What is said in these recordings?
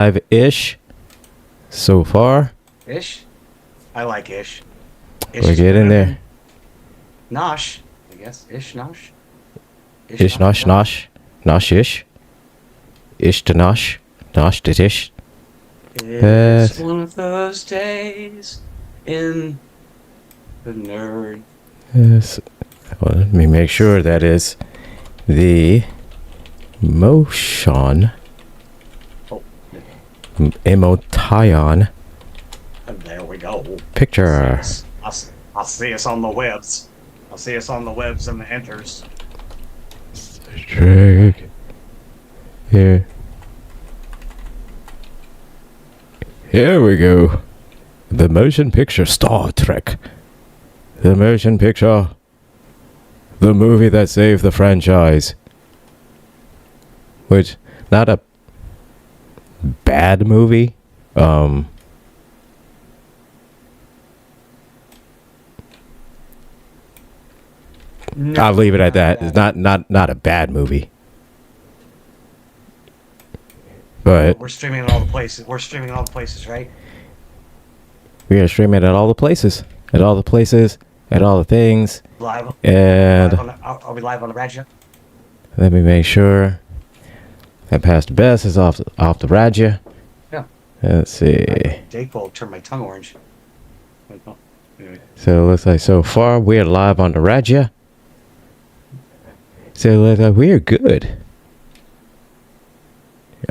Live-ish so far. Ish? I like ish. Ish We're is getting better there. than Nosh, I guess. Ish, nosh. Ish, nosh, nosh. Nosh-ish. Ish to nosh. Nosh to tish. It's one of those days in the nerd. Yes. Well, let me make sure that is the motion. Oh, Emotion and there we go. picture. I'll see us on the webs. I'll see us on the webs and the enters. Drag. Here. Here we go. The motion picture Star Trek. The motion picture. The movie that saved the franchise. Which, not a bad movie. I'll leave it at that. It's not a bad movie. But we're streaming in all the places. We're streaming in all the places, right? we are streaming at all the places. At all the places. At all the things. Live. And Are we live on the radio? let me make sure that Pastor Bess is off the radio. Yeah. Let's see. Dake will turn my tongue orange. Anyway. So it looks like so far we're live on the radio. So it looks like we're good.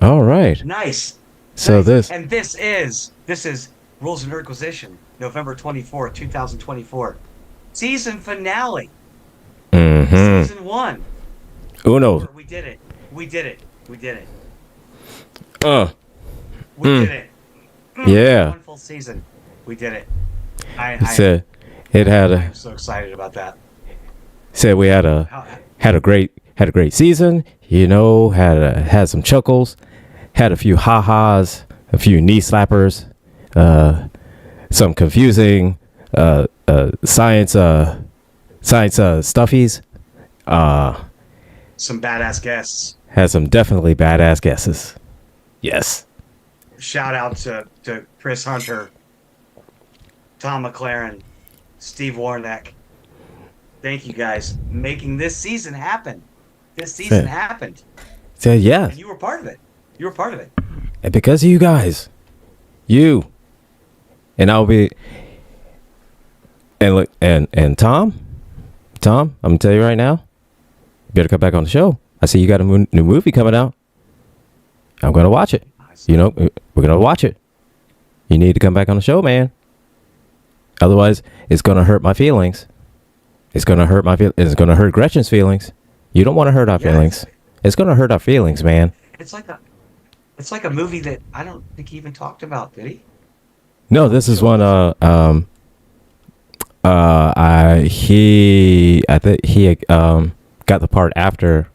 All right. Nice. So nice. this This is Rules of Nerdquisition, November 24th, 2024. Season finale. Mm-hmm. Season 1. Uno. We did it. We did it. We did it. We did it. Yeah. One full season. We did it. I'm so excited about that. Said we had a great season. You know, had some chuckles, had a few ha-has, a few knee slappers, some confusing science stuffies. Some badass guests. Had some definitely badass guesses. Yes. Shout out to Chris Hunter, Tom McLaren, Steve Warnock. Thank you guys making this season happen. This season happened. So yeah. And you were part of it. You were part of it. And because of you guys. You. And I'll be and look and Tom, I'm gonna tell you right now, you better come back on the show. I see you got a new movie coming out. I'm gonna watch it. You know, we're gonna watch it. You need to come back on the show, man. Otherwise, it's gonna hurt my feelings. It's gonna hurt it's gonna hurt Gretchen's feelings. You don't want to hurt our feelings. It's gonna hurt our feelings, man. It's like a movie that I don't think he even talked about, did he? No, this is one. I think he got the part after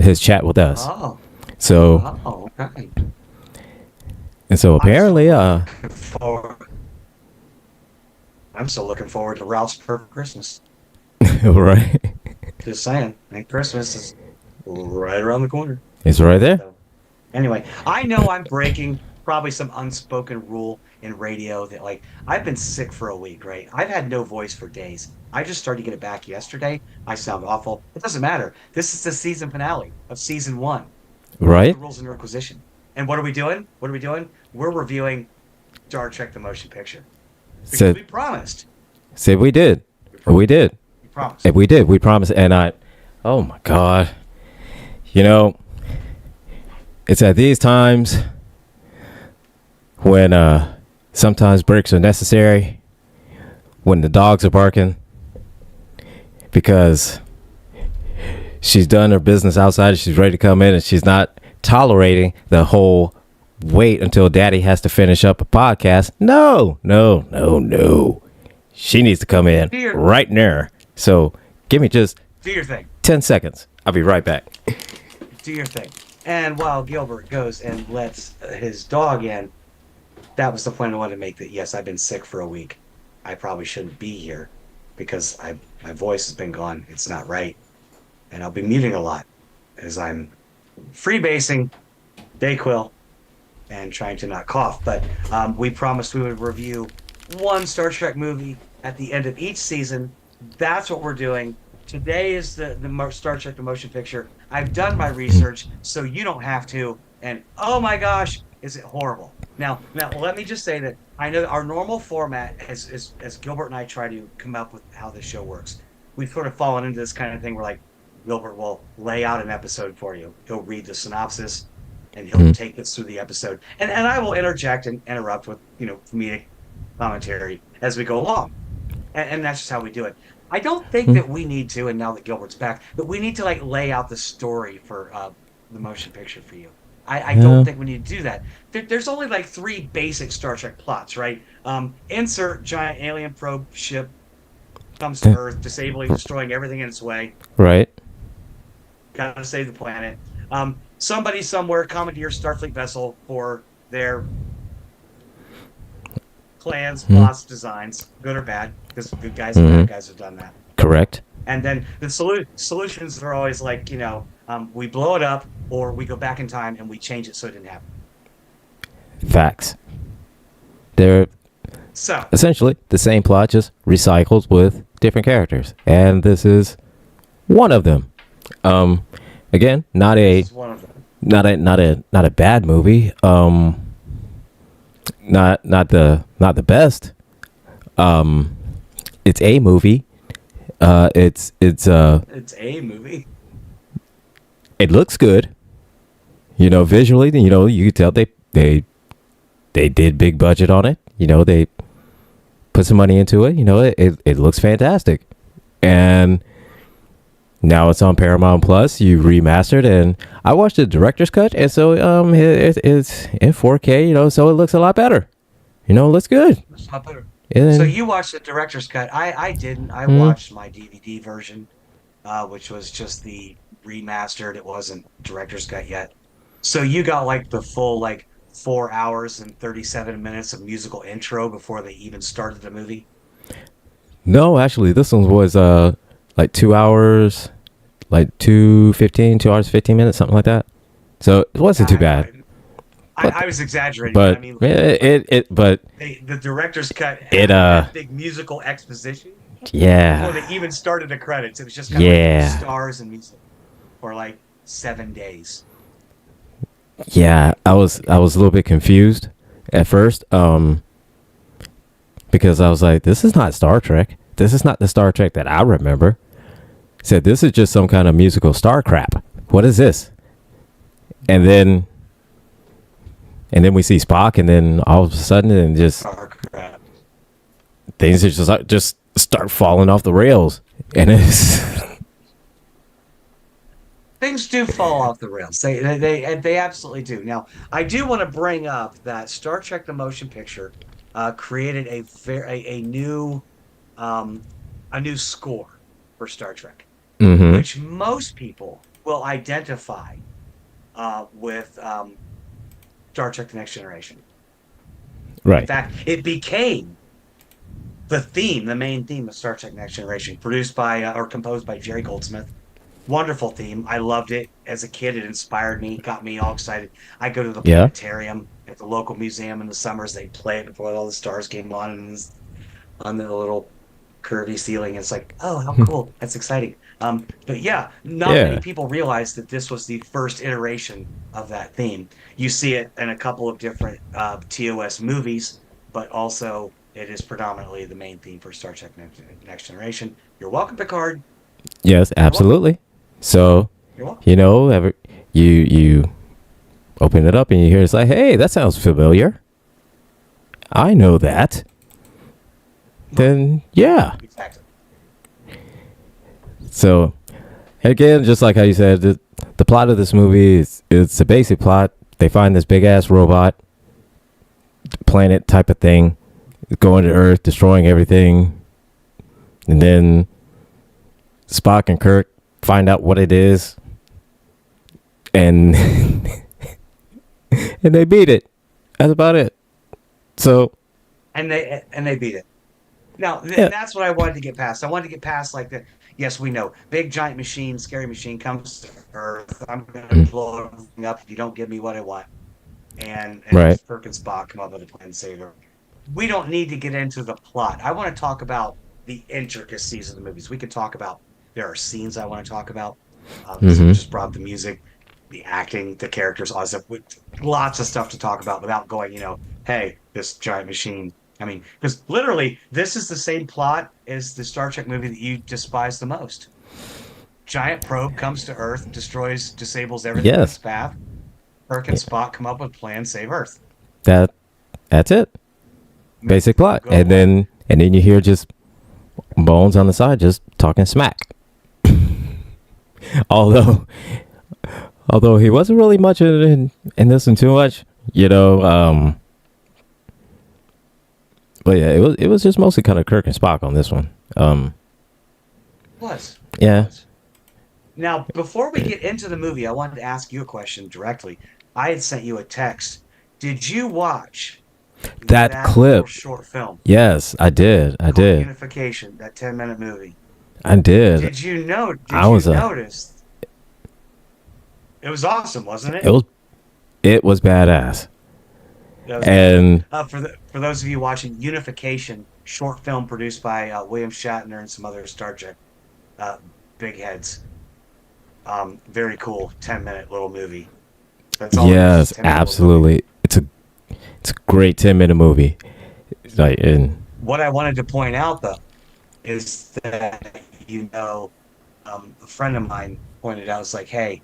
his chat with us. Oh. So. Oh, okay. And so apparently, I'm still looking forward to Ralph's Perfect Christmas. Right. Just saying, and Christmas is right around the corner. It's right there. So, anyway, I know I'm breaking probably some unspoken rule in radio that, like, I've been sick for a week, right? I've had no voice for days. I just started to get it back yesterday. I sound awful. It doesn't matter. This is the season finale of season 1. Right. The Rules of Nerdquisition. And what are we doing? We're reviewing Star Trek: The Motion Picture. Because we promised. Said we did. We did. We promised. We did. We promised. And oh my God. You know, it's at these times when sometimes breaks are necessary, when the dogs are barking, because she's done her business outside, she's ready to come in, and she's not tolerating the whole wait until daddy has to finish up a podcast. No. She needs to come in right now. So give me just do your thing. 10 seconds. I'll be right back. Do your thing. And while Gilbert goes and lets his dog in, that was the point I wanted to make, that yes, I've been sick for a week. I probably shouldn't be here because my voice has been gone. It's not right. And I'll be muting a lot as I'm freebasing, Dayquil, and trying to not cough. But we promised we would review one Star Trek movie at the end of each season. That's what we're doing. Today is the Star Trek the motion picture. I've done my research, so you don't have to. And oh my gosh, is it horrible? Now let me just say that I know our normal format, as Gilbert and I try to come up with how this show works, we've sort of fallen into this kind of thing where like Gilbert will lay out an episode for you. He'll read the synopsis and he'll Mhm. take us through the episode. And I will interject and interrupt with, comedic commentary as we go along. And that's just how we do it. I don't think Mhm. that we need to, and now that Gilbert's back, that we need to like lay out the story for the motion picture for you. I don't Yeah. think we need to do that. There's only like three basic Star Trek plots, right? Insert giant alien probe ship comes to Earth, disabling, destroying everything in its way. Right. Gotta save the planet. Somebody somewhere commandeers Starfleet vessel for their clan's Mhm. boss designs, good or bad, because good guys and bad Mhm. guys have done that. Correct. And then the solutions are always like, we blow it up or we go back in time and we change it so it didn't happen. Facts. They're So essentially the same plot, just recycled with different characters, and this is one of them. Again, not this a is one of them. not a bad movie. Not the best. It's a movie. It's a movie. It looks good. Visually, you can tell they did big budget on it. They put some money into it. It looks fantastic. And now it's on Paramount Plus. You remastered, and I watched the director's cut, and so it's in 4K. So it looks a lot better. It looks good. It's not better. So And you watched the director's cut. I didn't. I mm, watched my DVD version, which was just the remastered. It wasn't director's cut yet. So you got like the full like 4 hours and 37 minutes of musical intro before they even started the movie. no, actually, this one was like 2 hours, like 2 hours 15 minutes, something like that. So it wasn't too I, bad. But I was exaggerating, but I but mean, but the director's cut it had that big musical exposition before yeah, they even started the credits. It was just kind of like yeah, stars and music for like 7 days. yeah. I was a little bit confused at first, because I was like, this is not Star Trek. This is not the Star Trek that I remember. Said this is just some kind of musical star crap. What is this? And then we see Spock, and then all of a sudden, and just Star crap. things are just start falling off the rails, and it's Things do fall off the rails. They absolutely do. Now, I do want to bring up that Star Trek: The Motion Picture created um, a new score for Star Trek, mm-hmm. which most people will identify with Star Trek: The Next Generation. In Right. fact, it became the main theme of Star Trek: Next Generation, produced by or composed by Jerry Goldsmith. Wonderful theme. I loved it as a kid. It inspired me, got me all excited. I go to the Yeah. planetarium at the local museum in the summers. They play it before all the stars came on, and it's on the little curvy ceiling. It's like, oh, how cool! That's exciting. But yeah, not many Yeah. people realize that this was the first iteration of that theme. You see it in a couple of different TOS movies, but also it is predominantly the main theme for Star Trek Next Generation. You're welcome, Picard. Yes, You're welcome. absolutely. So You're welcome. you open it up and you hear it's like, hey, that sounds familiar. I know that. Then yeah. Exactly. So again, just like how you said, the plot of this movie is it's a basic plot. They find this big ass robot planet type of thing going to Earth, destroying everything, and then Spock and Kirk find out what it is, and and they beat it. That's about it. So And they beat it. Now yeah, that's what I wanted to get past. I wanted to get past like the Yes, we know. Big giant machine, scary machine comes to Earth. I'm going to Mm. blow everything up if you don't give me what I want. And Right. Kirk and Spock come up with a plan to save her. We don't need to get into the plot. I want to talk about the intricacies of the movies. We could talk about there are scenes I want to talk about because we Mm-hmm. just brought up the music, the acting, the characters, all that stuff. Lots of stuff to talk about without going, hey, this giant machine. I mean, because literally, this is the same plot as the Star Trek movie that you despise the most. Giant probe comes to Earth, disables everything in its Yes. path. Kirk and Yeah. Spock come up with a plan, save Earth. That that's it. Make the Basic probe plot. go away. And then you hear just Bones on the side just talking smack. although although he wasn't really much in this and too much, but yeah, it was just mostly kind of Kirk and Spock on this one. Was. Yeah. Was. Now, before we get into the movie, I wanted to ask you a question directly. I had sent you a text. Did you watch That that little clip. short film Yes, I did. I called did. Unification, that 10-minute movie? I did. Did I you was notice? It was awesome, wasn't it? it was badass. That was good. And For those of you watching, Unification, short film produced by William Shatner and some other Star Trek uh, big heads. Very cool 10-minute little movie. That's all it is, yes, just 10-minute little movie. absolutely. It's a great 10-minute movie. Like and What I wanted to point out though is that a friend of mine pointed out, it's like, hey,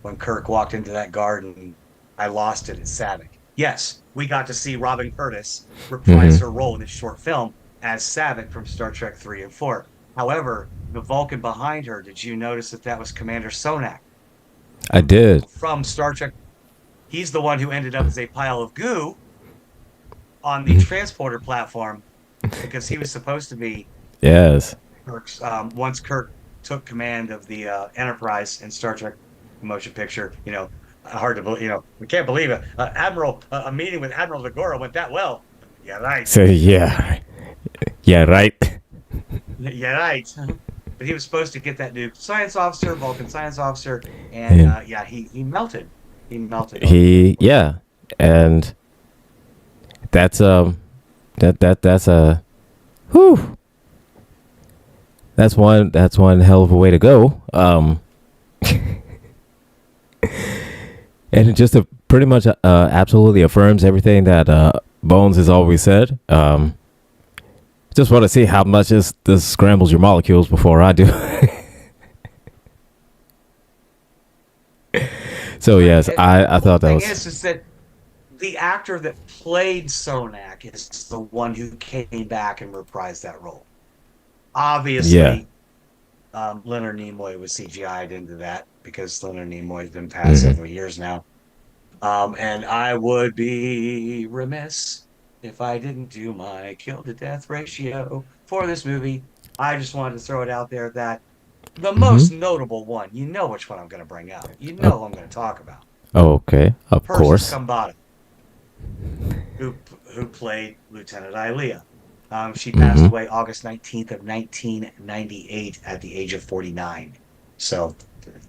when Kirk walked into that garden, I lost it at Savick. Yes, we got to see Robin Curtis reprise mhm. her role in this short film as Savick from Star Trek 3 and 4. However, the Vulcan behind her, did you notice that that was Commander Sonak I did. from Star Trek? He's the one who ended up as a pile of goo on the Mhm. transporter platform because he was supposed to be Yes. Kirk's. Once Kirk took command of the Enterprise in Star Trek motion picture, hard to believe, we can't believe it. A meeting with Admiral Dagora went that well. Yeah, right. So yeah. Yeah, right. Yeah, right. But he was supposed to get that new science officer, Vulcan science officer, and And yeah, he melted. He melted on the he transport. yeah. And that's that's a whew. That's one hell of a way to go. And it just pretty much absolutely affirms everything that Bones has always said. Just want to see how much this scrambles your molecules before I do. So But yes, I the whole thought that thing was is that the actor that played Sonak is the one who came back and reprised that role. yeah. Obviously, Leonard Nimoy was CGI'd into that because Leonard Nimoy's been passed Hmm. several years now. And I would be remiss if I didn't do my kill to death ratio for this movie. I just wanted to throw it out there that the Hmm. most notable one, you know which one I'm going to bring up. You Uh, know who I'm going to talk about. okay, of Persis course. Khambatta, who who played Lieutenant Ilea. She passed Hmm. away August 19th of 1998 at the age of 49. So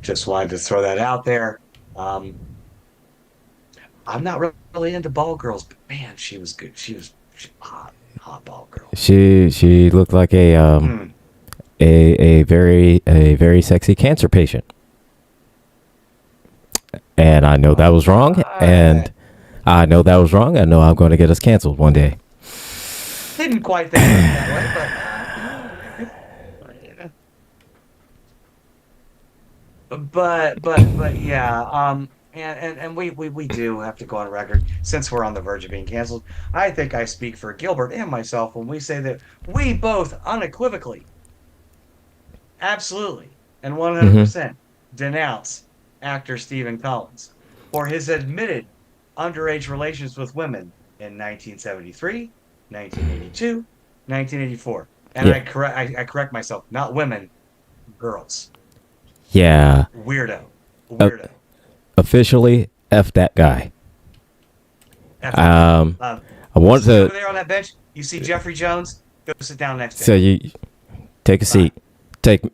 just wanted to throw that out there. Um, I'm not really into ball girls, but man, she was good. She hot, hot ball girl. She looked like Mm. a very sexy cancer patient, and I know that was wrong, I and I know that was wrong. I know I'm going to get us canceled one day. didn't quite think of it that way, but yeah. And we do have to go on record since we're on the verge of being canceled. I think I speak for Gilbert and myself when we say that we both unequivocally, absolutely, and Hmm. 100% denounce actor Stephen Collins for his admitted underage relations with women in 1973, 1982, 1984. And Yeah, I correct myself, not women, girls. yeah. Weirdo. Uh, Weirdo. Officially, f that guy. F that guy. Um, I You wanted see over to there on that bench, you see Jeffrey Jones? Go sit down next to so him. you take a Bye. seat.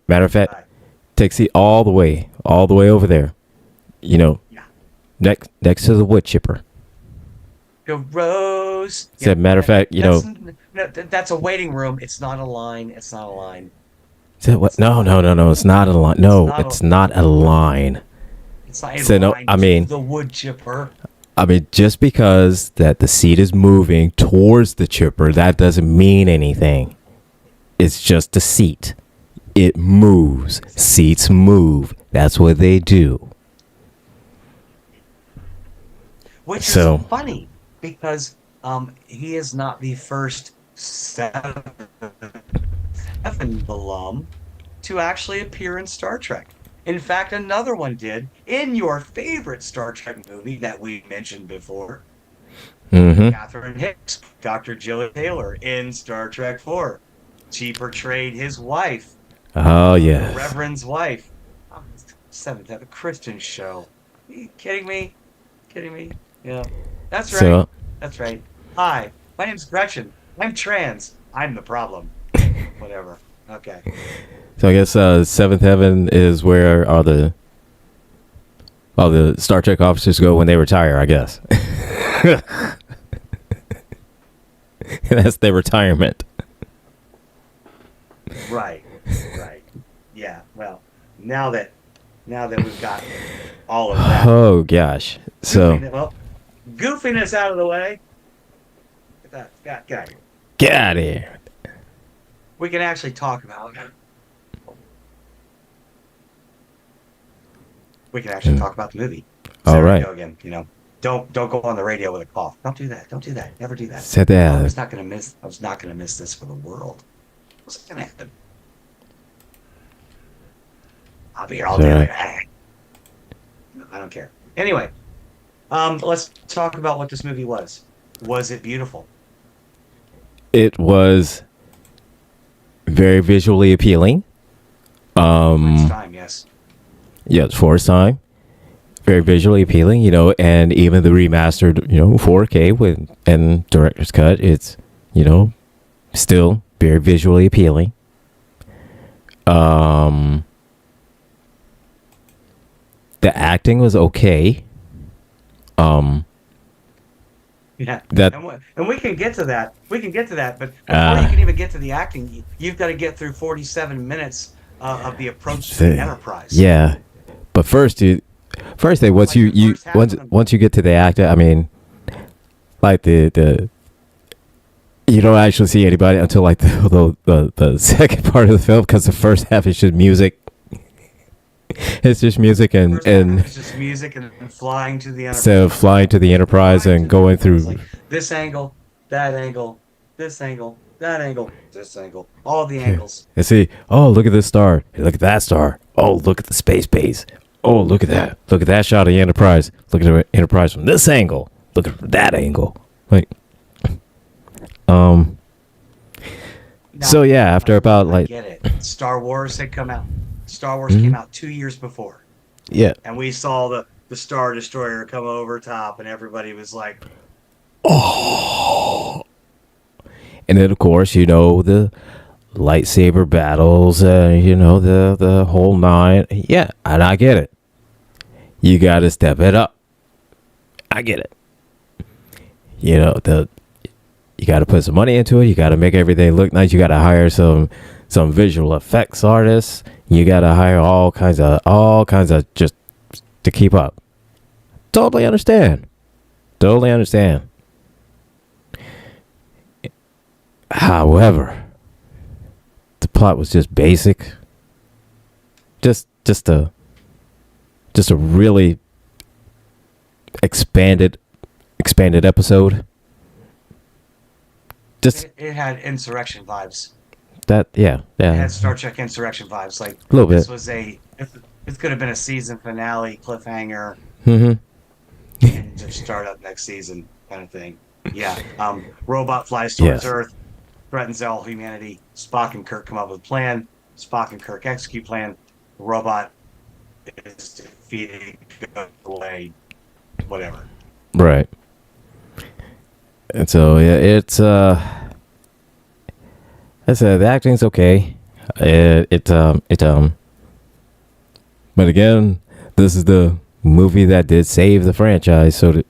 Matter of fact, Right. take seat all the way over there. You know, Yeah. next to the wood chipper. Go Rose. Said, matter of fact, That's a waiting room. It's not a line. It's not a line. said what? It's not. No, it's not a line. It's No, not it's not a line. It's not a So no, line to the wood chipper. I mean, just because that the seat is moving towards the chipper, that doesn't mean anything. It's just a seat. It moves. Seats move. That's what they do. Which So- is funny because he is not the first seven alum to actually appear in Star Trek. In fact, another one did in your favorite Star Trek movie that we mentioned before. Mm-hmm. Catherine Hicks, Dr. Jill Taylor in Star Trek 4. She portrayed his wife, Oh, the yes. Reverend's wife. Oh, Seventh Heaven Christian show. Are you kidding me? Kidding me? Yeah. That's right. So, That's right. Hi, my name's Gretchen. I'm trans. I'm the problem. Whatever. Okay. so I guess Seventh Heaven is where all the Star Trek officers go when they retire, I guess. That's their retirement. Right. Right. Yeah. Well, now that we've got all of that. Oh gosh. So Goofiness out of the way. Get that. Get out of here. get out of here. We can actually talk about it. We can actually talk about the movie. All There we right. go again. Don't go on the radio with a cough. Don't do that. Don't do that. Never do that. Said I was that. not gonna miss this for the world. What's gonna happen? I'll be here all Sorry. day. I don't care. Anyway, let's talk about what this movie was. Was it beautiful? It was very visually appealing. It's time, yes. Yeah, it's for its time. Very visually appealing, and even the remastered, 4K and director's cut, it's, still very visually appealing. The acting was okay. Yeah. That And we can get to that. We can get to that. But before you can even get to the acting, you've got to get through 47 minutes of the approach to the Enterprise. yeah, but once you get to the actor, I mean, like the you don't actually see anybody until like the second part of the film, because the first half is just music. It's just music and It's just music and flying to the Enterprise. instead of flying to the Enterprise and going through. Like this angle, that angle, this angle, that angle, this angle, all the angles. And see, oh, look at this star. Look at that star. Oh, look at the space base. Oh, look at that. Look at that shot of the Enterprise. Look at the Enterprise from this angle. Look at that angle. Like, Now, so yeah, after about I like, get it. Star Wars had come out. Star Wars Mm-hmm. came out 2 years before, yeah. and we saw the Star Destroyer come over top, and everybody was like, And then of course, the lightsaber battles, the whole nine. Yeah, and I get it. You got to step it up. I get it. You got to put some money into it. You got to make everything look nice. You got to hire some visual effects artists. You got to hire all kinds of just to keep up. Totally understand. However, the plot was just basic. Just a really expanded episode. Just it had insurrection vibes. that, yeah. It had Star Trek insurrection vibes. Like A little bit. this was this could have been a season finale cliffhanger. Mm-hmm. And just start up next season kind of thing. Yeah. Robot flies towards Yes. Earth, threatens all humanity. Spock and Kirk come up with a plan. Spock and Kirk execute plan. The robot is defeated, goes away, whatever. Right. And so yeah, it's I said the acting's okay. But again, this is the movie that did save the franchise. So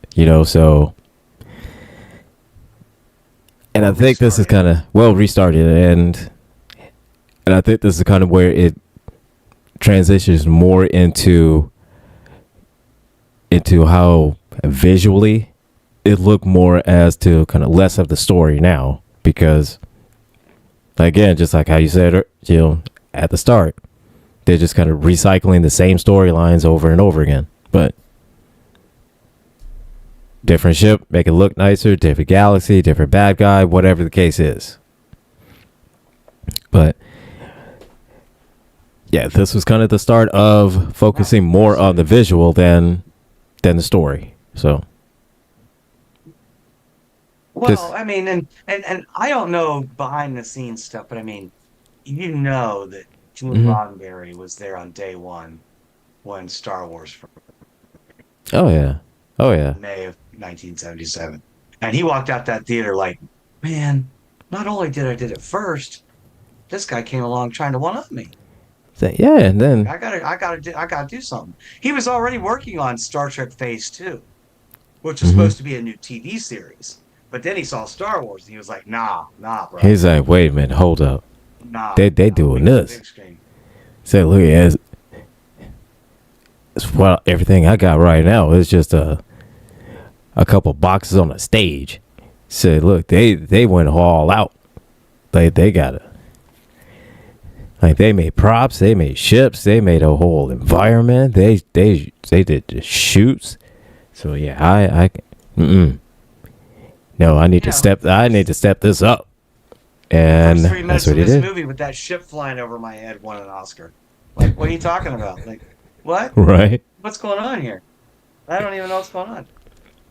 and I think this is kind of restarted, and I think this is kind of where it transitions more into how visually it looked more as to kind of less of the story now, because again, just like how you said, at the start, they're just kind of recycling the same storylines over and over again, but different ship, make it look nicer, different galaxy, different bad guy, whatever the case is. But yeah, this was kind of the start of focusing more on the visual than the story. So, well, I mean, and I don't know behind the scenes stuff, but I mean, that Gene Roddenberry was there on day one when Star Wars oh yeah, May of 1977, and he walked out that theater like, man, not only did I did it first, this guy came along trying to one up me. Yeah, and then I gotta do something. He was already working on Star Trek Phase 2, which was supposed to be a new TV series. But then he saw Star Wars and he was like, nah, bro. He's like, wait a minute, hold up. Nah. They doing this. Say, look, well, everything I got right now is just a couple boxes on a stage. Said, look, they went all out. They got it. Like, they made props, they made ships, they made a whole environment. They did the shoots. So yeah, no, I need to step this up. And the first 3 minutes that's what of he this did. movie with that ship flying over my head won an Oscar. Like, what are you talking about? Like, what? Right. What's going on here? I don't even know what's going on.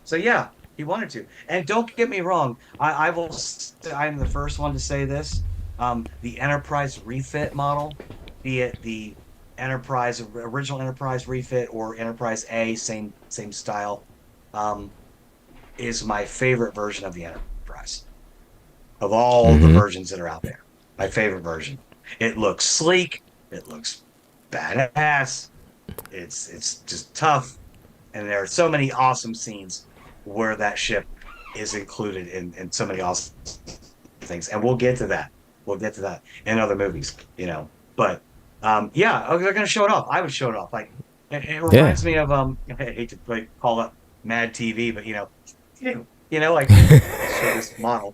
So yeah, he wanted to. And don't get me wrong, I'm the first one to say this. The Enterprise refit model, be it the original Enterprise refit or Enterprise A, same style, is my favorite version of the Enterprise. Of all the versions that are out there, my favorite version. It looks sleek. It looks badass. It's just tough, and there are so many awesome scenes where that ship is included in so many awesome things, and we'll get to that. We'll get to that in other movies, But yeah, they're gonna show it off. I would show it off. Like it reminds me of I hate to call it Mad TV, but like show this model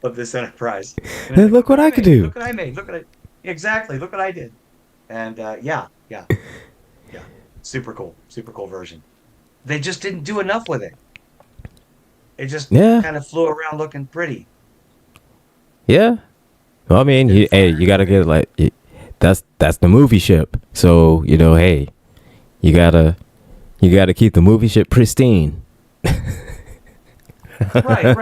of this Enterprise. Hey, look what I could do. Look what I made. Look what I did. And yeah, super cool version. They just didn't do enough with it. It just kind of flew around looking pretty. Yeah. Well, I mean, you gotta get that's the movie ship. So hey, you gotta keep the movie ship pristine. Right.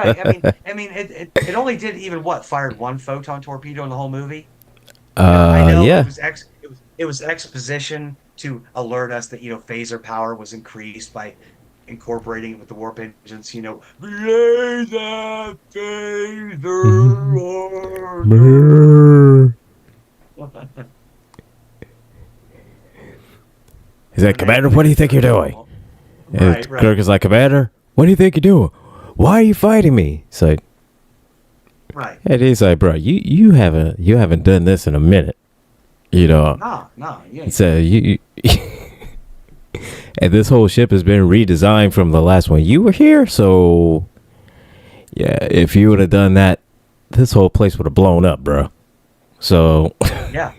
I mean, it only did even fired one photon torpedo in the whole movie. I know yeah. It was exposition to alert us that phaser power was increased by incorporating it with the warp engines. Blaze that phaser. He's like, Commander, what do you think you're doing? Right. Kirk is like, Commander, what do you think you're doing? Why are you fighting me? It's like, right. And he's like, bro, you haven't done this in a minute. No. Yeah. So you and this whole ship has been redesigned from the last one you were here. So yeah, if you would have done that, this whole place would have blown up, bro. So yeah,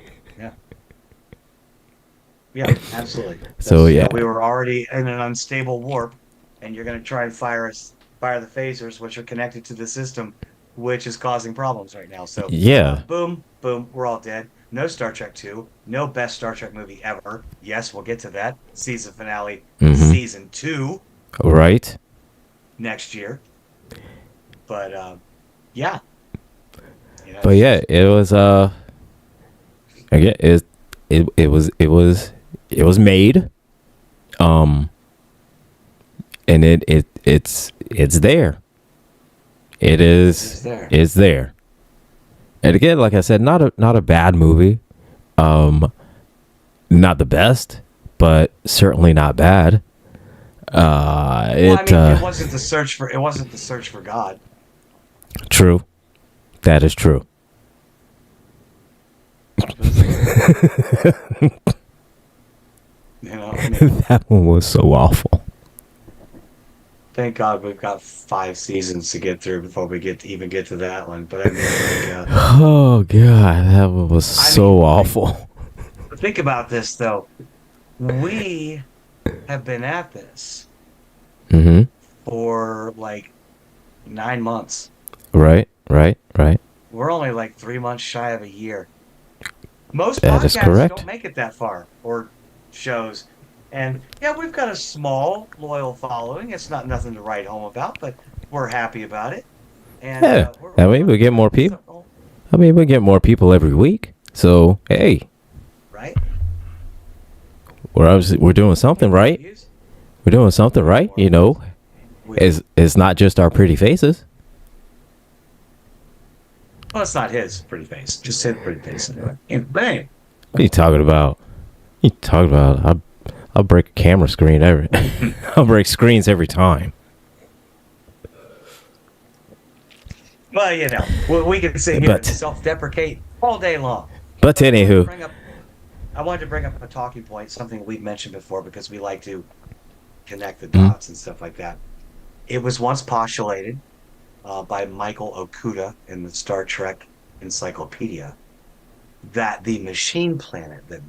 absolutely. So yeah, we were already in an unstable warp, and you're going to try and fire the phasers, which are connected to the system, which is causing problems right now. So yeah, boom, we're all dead. No Star Trek 2, no best Star Trek movie ever. Yes, we'll get to that. Season finale, season 2. Right. Next year. But yeah. But yeah, it was again, it was made, and it's there. It's there. And again, like I said, not a bad movie. Not the best, but certainly not bad. Well, I mean, it wasn't the search for God. True. That is true. I mean, That one was so awful. thank God we've got 5 seasons to get through before we even get to that one. But I mean, like, Oh god, that one was I so mean, like, awful. think about this though. We have been at this Mm-hmm. for like 9 months. Right, right, right. We're only like 3 months shy of a year. Most That is podcasts correct. don't make it that far, or shows. And yeah, we've got a small, loyal following. It's not nothing to write home about, but we're happy about it. And Yeah. we're I mean, we get more doing people. something, I mean, we get more people every week. So hey, right? we're doing something More right. views, We're doing something right. more. We, It's not just our pretty faces. well, it's not his pretty face, just his pretty face. And bang. What are you talking about? What are you talking about? I'll break a camera screen every. I'll break screens every time. Well, we can sit here and But self-deprecate all day long. but But anywho, I wanted to bring up a talking point, something we've mentioned before, because we like to connect the mm, dots and stuff like that. It was once postulated by Michael Okuda in the Star Trek Encyclopedia that the machine planet that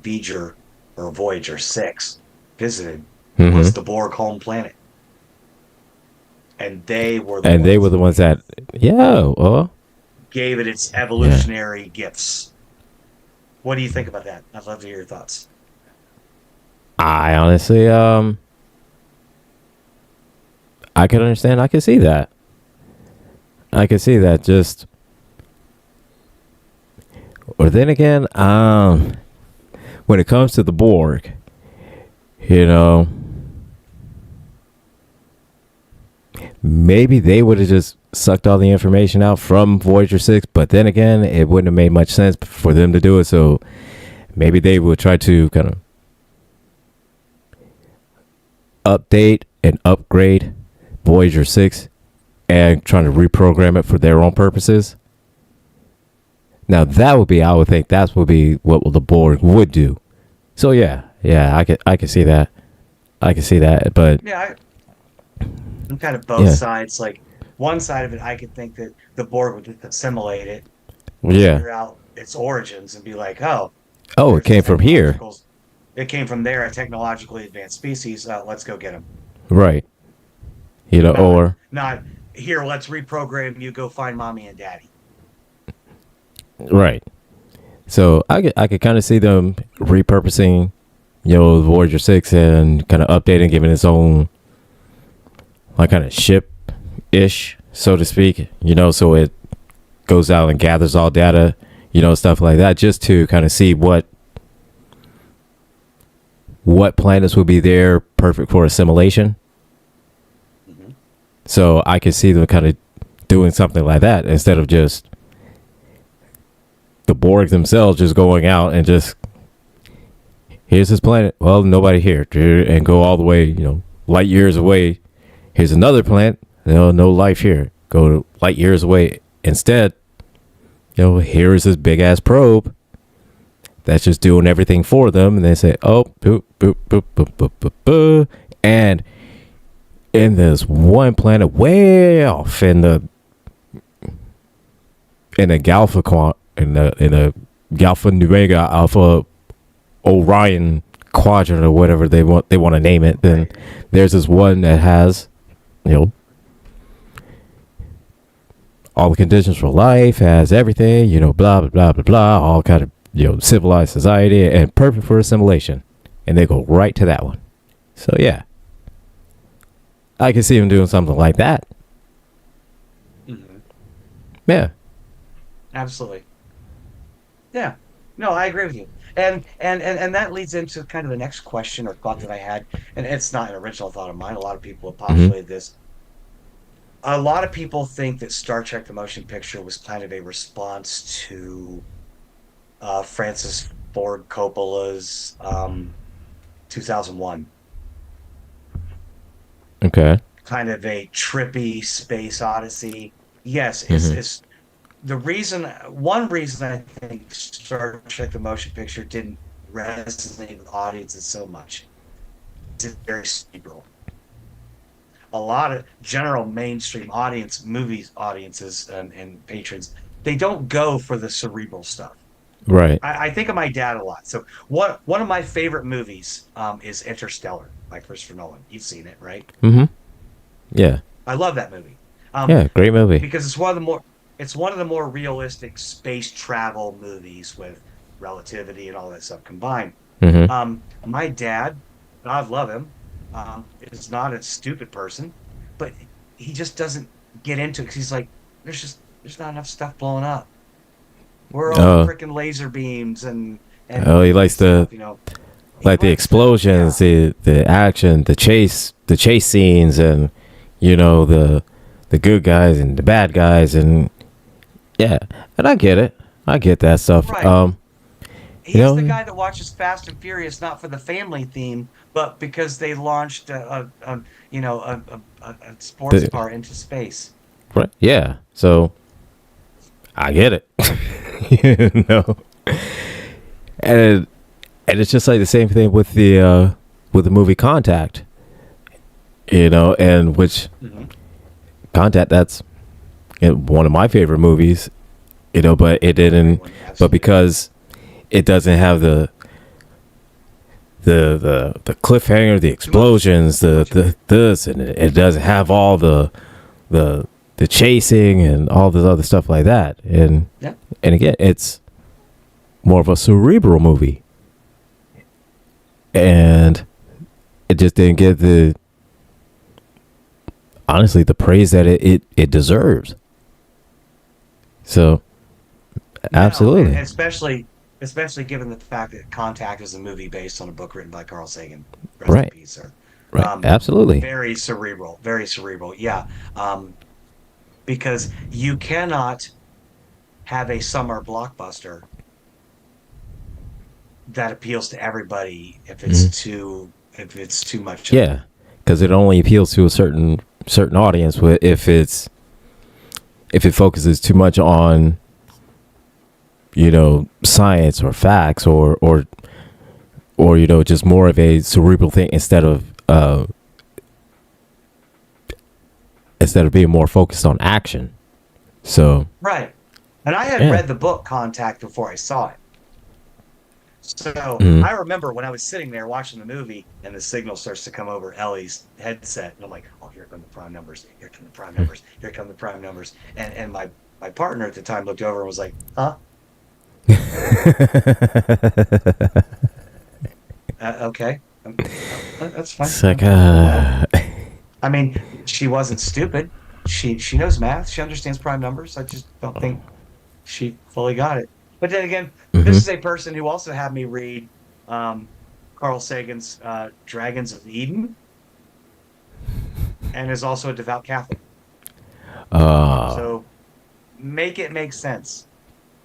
Voyager 6 visited mm-hmm. was the Borg home planet. And they were the And they ones were the who ones that, yeah, well, gave it its yeah. evolutionary gifts. What do you think about that? I'd love to hear your thoughts. I honestly, I can understand. I can see that. I can see that. Just, or then again, when it comes to the Borg, you know, maybe they would have just sucked all the information out from Voyager 6, but then again, it wouldn't have made much sense for them to do it. So maybe they would try to kind of update and upgrade Voyager 6 and trying to reprogram it for their own purposes. Now that would be, I would think that would be what the Borg would do. So yeah, I could see that. I can see that, but Yeah, I'm kind of both yeah, sides. Like one side of it, I could think that the Borg would just assimilate it, yeah. figure out its origins, and be like, "Oh, Oh, it there's a came from here, technological. It came from there, a technologically advanced species. Let's go get them." right? You know, Not, or not here. Let's reprogram you. Go find mommy and daddy. right. So I could kind of see them repurposing, Voyager 6 and kind of updating, giving its own like kind of ship ish, so to speak. So it goes out and gathers all data, stuff like that, just to kind of see what planets would be there perfect for assimilation. Hmm. So I could see them kind of doing something like that instead of just the Borg themselves just going out and just, here's this planet. Well, nobody here, and go all the way, light years away. Here's another planet. No life here. Go light years away. Instead, here is this big ass probe that's just doing everything for them, and they say, oh, boop, boop, boop, boop, boop, boop, boop. And in this one planet way off in the Galpha in the Galpha Nuega Alpha Orion quadrant or whatever they want to name it, then Right. there's this one that has, all the conditions for life, has everything, blah blah blah blah blah, all kind of civilized society and perfect for assimilation, and they go right to that one. So yeah, I can see them doing something like that. Hmm. Yeah. Absolutely. Yeah. No, I agree with you. And that leads into kind of the next question or thought that I had, and it's not an original thought of mine. A lot of people have Mm-hmm. postulated this. A lot of people think that Star Trek: The Motion Picture was kind of a response to Francis Ford Coppola's 2001, Okay. kind of a trippy space odyssey. Yes, Mm-hmm. it's the reason. One reason I think Star Trek: The Motion Picture didn't resonate with audiences so much is it's very cerebral. A lot of general mainstream movies audiences and patrons, they don't go for the cerebral stuff. Right. I think of my dad a lot. So one of my favorite movies is Interstellar by Christopher Nolan. You've seen it, right? Mm-hmm. Yeah. I love that movie. Yeah. Great movie. Because it's one of the more realistic space travel movies with relativity and all that stuff combined. Mm-hmm. My dad, God love him, is not a stupid person, but he just doesn't get into it because he's like, there's not enough stuff blowing up. Where are all the Oh. freaking laser beams Oh, he and likes stuff, you know? He the likes that. explosions, Yeah. the action, the chase scenes, and the good guys and the bad guys, and yeah, and I get it. I get that stuff. Right. You He's the know, guy that watches Fast and Furious not for the family theme, but because they launched a sports the car into space. right, yeah. So I get it. you know, and and it's just like the same thing with the movie Contact. And which Mhm. Contact, that's one of my favorite movies. But it Another great didn't. one, But absolutely. because it doesn't have the cliffhanger, the Too much, explosions, too much of the it. this, and it doesn't have all the the chasing and all this other stuff like that. Yeah. And again, it's more of a cerebral movie, and it just didn't get the honestly the praise that it deserves. So No, and absolutely, especially given the fact that Contact is a movie based on a book written by Carl Sagan. Rest in right, peace, sir. right, absolutely. Very cerebral, very cerebral. Yeah. Because you cannot have a summer blockbuster that appeals to everybody Mhm. if it's too much of Yeah, because it only appeals to a certain audience. If it focuses too much on science or facts or just more of a cerebral thing instead of being more focused on action. So right. And I had yeah. read the book Contact before I saw it. So Mhm. I remember when I was sitting there watching the movie and the signal starts to come over Ellie's headset, and I'm like, "Oh, here come the prime numbers! Here come the prime numbers! Here come the prime numbers!" And my partner at the time looked over and was like, "Huh? Okay, that's fine. It's like Go ahead." I mean, she wasn't stupid. She knows math. She understands prime numbers. I just don't think she fully got it. But then again, this mhm. is a person who also had me read um, Carl Sagan's Dragons of Eden and is also a devout Catholic. uh So make it make sense.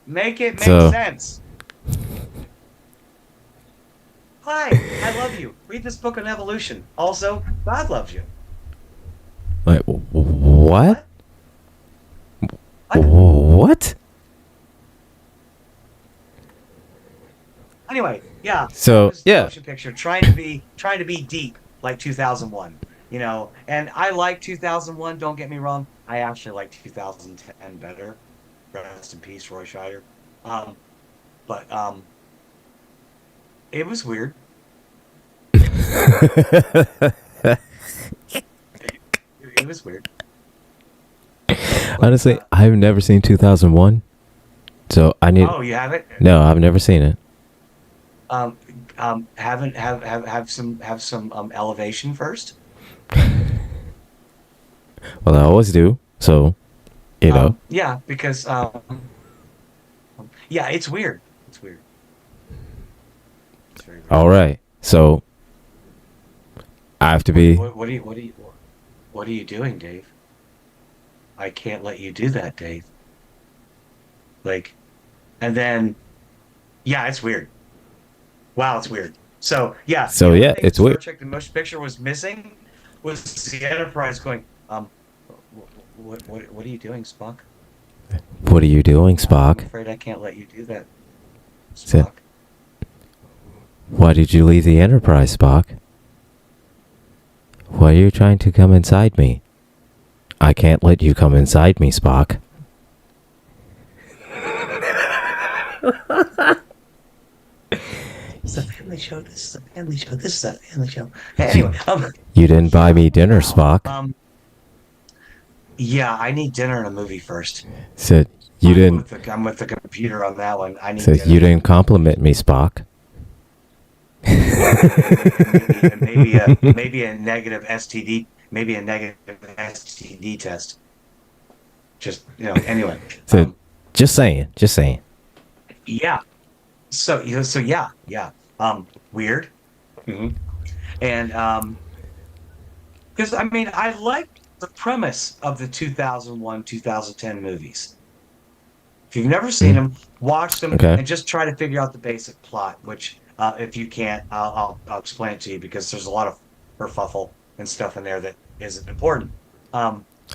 Make it make so sense. Hi, I love you. Read this book on evolution. Also, God loves you. like what What? What? what Anyway, yeah, that so was the yeah. motion picture trying to be deep like 2001, And I like 2001, don't get me wrong. I actually like 2010 better. Rest in peace, Roy Scheider. Um, but it was weird. It was weird. But Honestly, I've never seen 2001, so I need. oh, you have it? No, I've never seen it. Um, haven't have some elevation first. Well, I always do. So, you know. Yeah, because yeah, it's weird. It's weird. It's very, very All weird. right. So I have to What be. what what are you what are you what are you doing, Dave? I can't let you do that, Dave. Like, and then, yeah, it's weird. Wow, it's weird. So, yeah, the So only yeah, thing it's Star weird. Trek The Motion Picture was missing was the Enterprise going, what are you doing, Spock? What are you doing, I'm Spock? afraid I can't let you do that, So, Spock. why did you leave the Enterprise, Spock? Why are you trying to come inside me? I can't let you come inside me, Spock. It's a family show. This is a family show. This is a family show. Hey, anyway, You didn't buy me dinner, Spock. yeah, I need dinner and a movie first. Said you didn't. I'm with the computer on that one. I need Said dinner. you didn't compliment me, Spock. Maybe a negative STD, maybe a negative STD test. Just anyway. Said, just saying, just saying. Yeah. So yeah. Weird. hmm And because I mean, I like the premise of the 2001, 2010 movies. If you've never seen them, watch them Okay. and just try to figure out the basic plot. Which, if you can't, I'll explain it to you because there's a lot of kerfuffle and stuff in there that isn't important.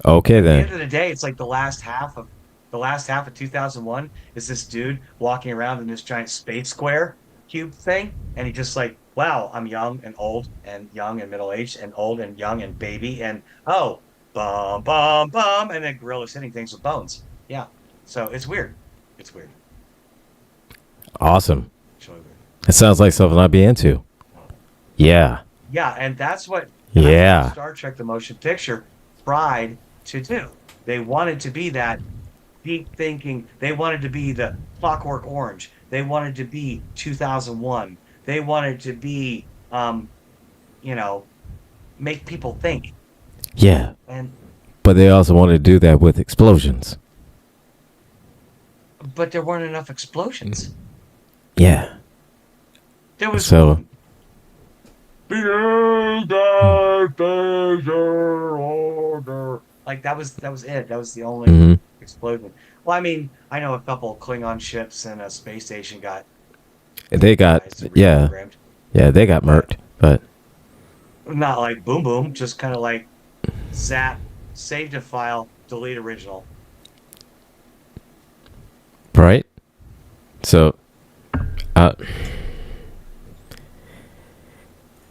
Okay At the end then. of the day, it's like the last half of 2001 is this dude walking around in this giant space square cube thing, and he just like, wow, I'm young and old and young and middle aged and old and young and baby and oh, bum bum bum, and then gorillas hitting things with bones. Yeah, so it's weird. It's weird. Awesome. It's really weird. It sounds like something I'd be into. Yeah. Yeah, and that's what Yeah. Star Trek: The Motion Picture tried to do. They wanted to be that deep thinking. They wanted to be the Clockwork Orange. They wanted to be 2001. They wanted to be, you know, make people think. Yeah. And But they also want to do that with explosions. but there weren't enough explosions. Yeah. There was So like that was it. That was the only mhm. explosion. Well, I mean, I know a couple of Klingon ships and a space station got They got reorganized and yeah. reprogrammed. Yeah, they got But murked. But not like boom boom, just kind of like zap, saved a file, delete original. right? So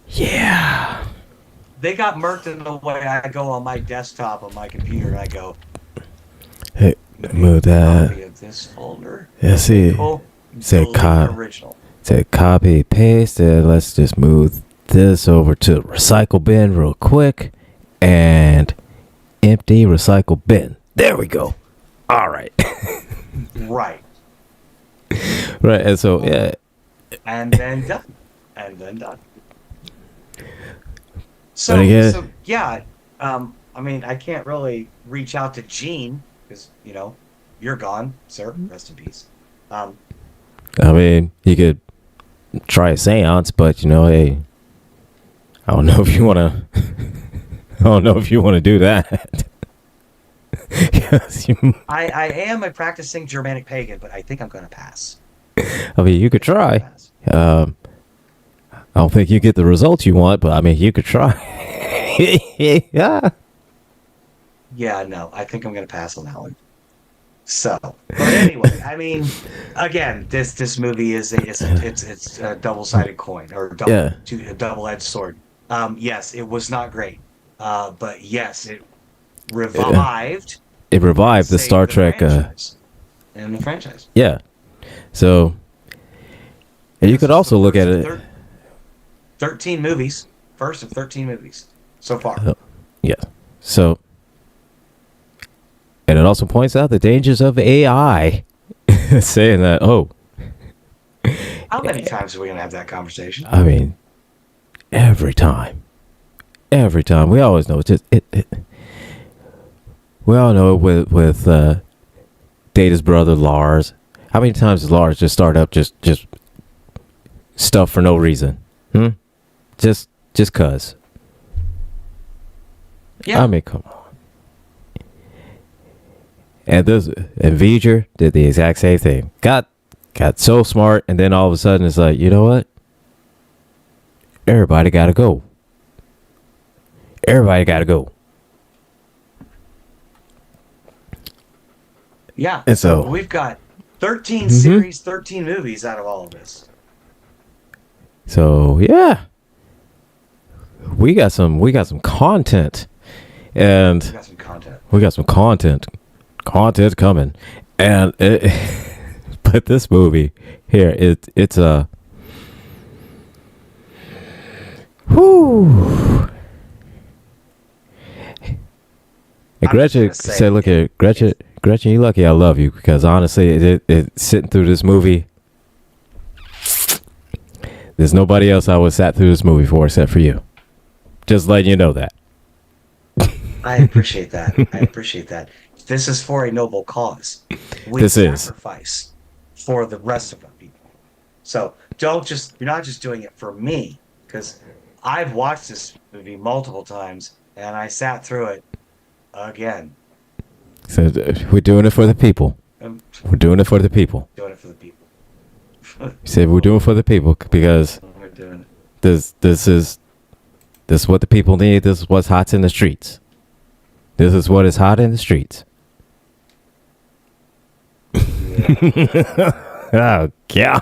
yeah. They got murked in the way I go on my desktop on my computer and I go, Hey, move that. copy of this folder. Yeah, see. Cool. Say Delete original. Say copy, paste it. Let's just move this over to the recycle bin real quick. And empty recycle bin. There we go. All right. Right. Right. And so, yeah. And then done. And then done. So, But again- so yeah, I mean, I can't really reach out to Gene because, you're gone, sir. Rest in peace. I mean, you could try a seance, but, hey, I don't know if you want to. I don't know if you want to do that. Yes, I am a practicing Germanic pagan, but I think I'm going to pass. I mean, you could try. Pass. I don't think you get the results you want, but I mean, you could try. Yeah. Yeah, no, I think I'm going to pass on that one. So, but anyway, I mean, again, this movie is it's a double-sided coin or Yeah. a double-edged sword. Yes, it was not great, but yes, it revived It revived the saved Star Trek. franchise and the franchise. Yeah. So, and you could also look at it. 13 movies, first of 13 movies so far. Yeah. So, and it also points out the dangers of AI. Saying that, How many times are we going to have that conversation? I mean, every time. Every time. We always know it's just we all know it with Data's brother Lars. How many times does Lars just start up just stuff for no reason? Just cuz. Yeah. I mean, come on. And V'ger did the exact same thing. Got so smart, and then all of a sudden it's like, you know what? Everybody gotta go. Everybody gotta go. Yeah. And so we've got 13 series, 13 movies out of all of this. So yeah. We got some content. And We got some content. we got some content coming. And but this movie here, it's a whoo. And Gretchen said, "Look at Gretchen. Gretchen, you lucky I love you, because honestly, it sitting through this movie. There's nobody else I would sat through this movie for except for you. Just letting you know that." I appreciate that. I appreciate that. This is for a noble cause. We sacrifice for the rest of the people. So you're not just doing it for me, because I've watched this movie multiple times and I sat through it again. So we're doing it for the people. We're doing it for the people. Doing it for the people. Said we're doing it for the people because We're doing it. this is what the people need. This is what's hot in the streets. This is what is hot in the streets. Oh, yeah.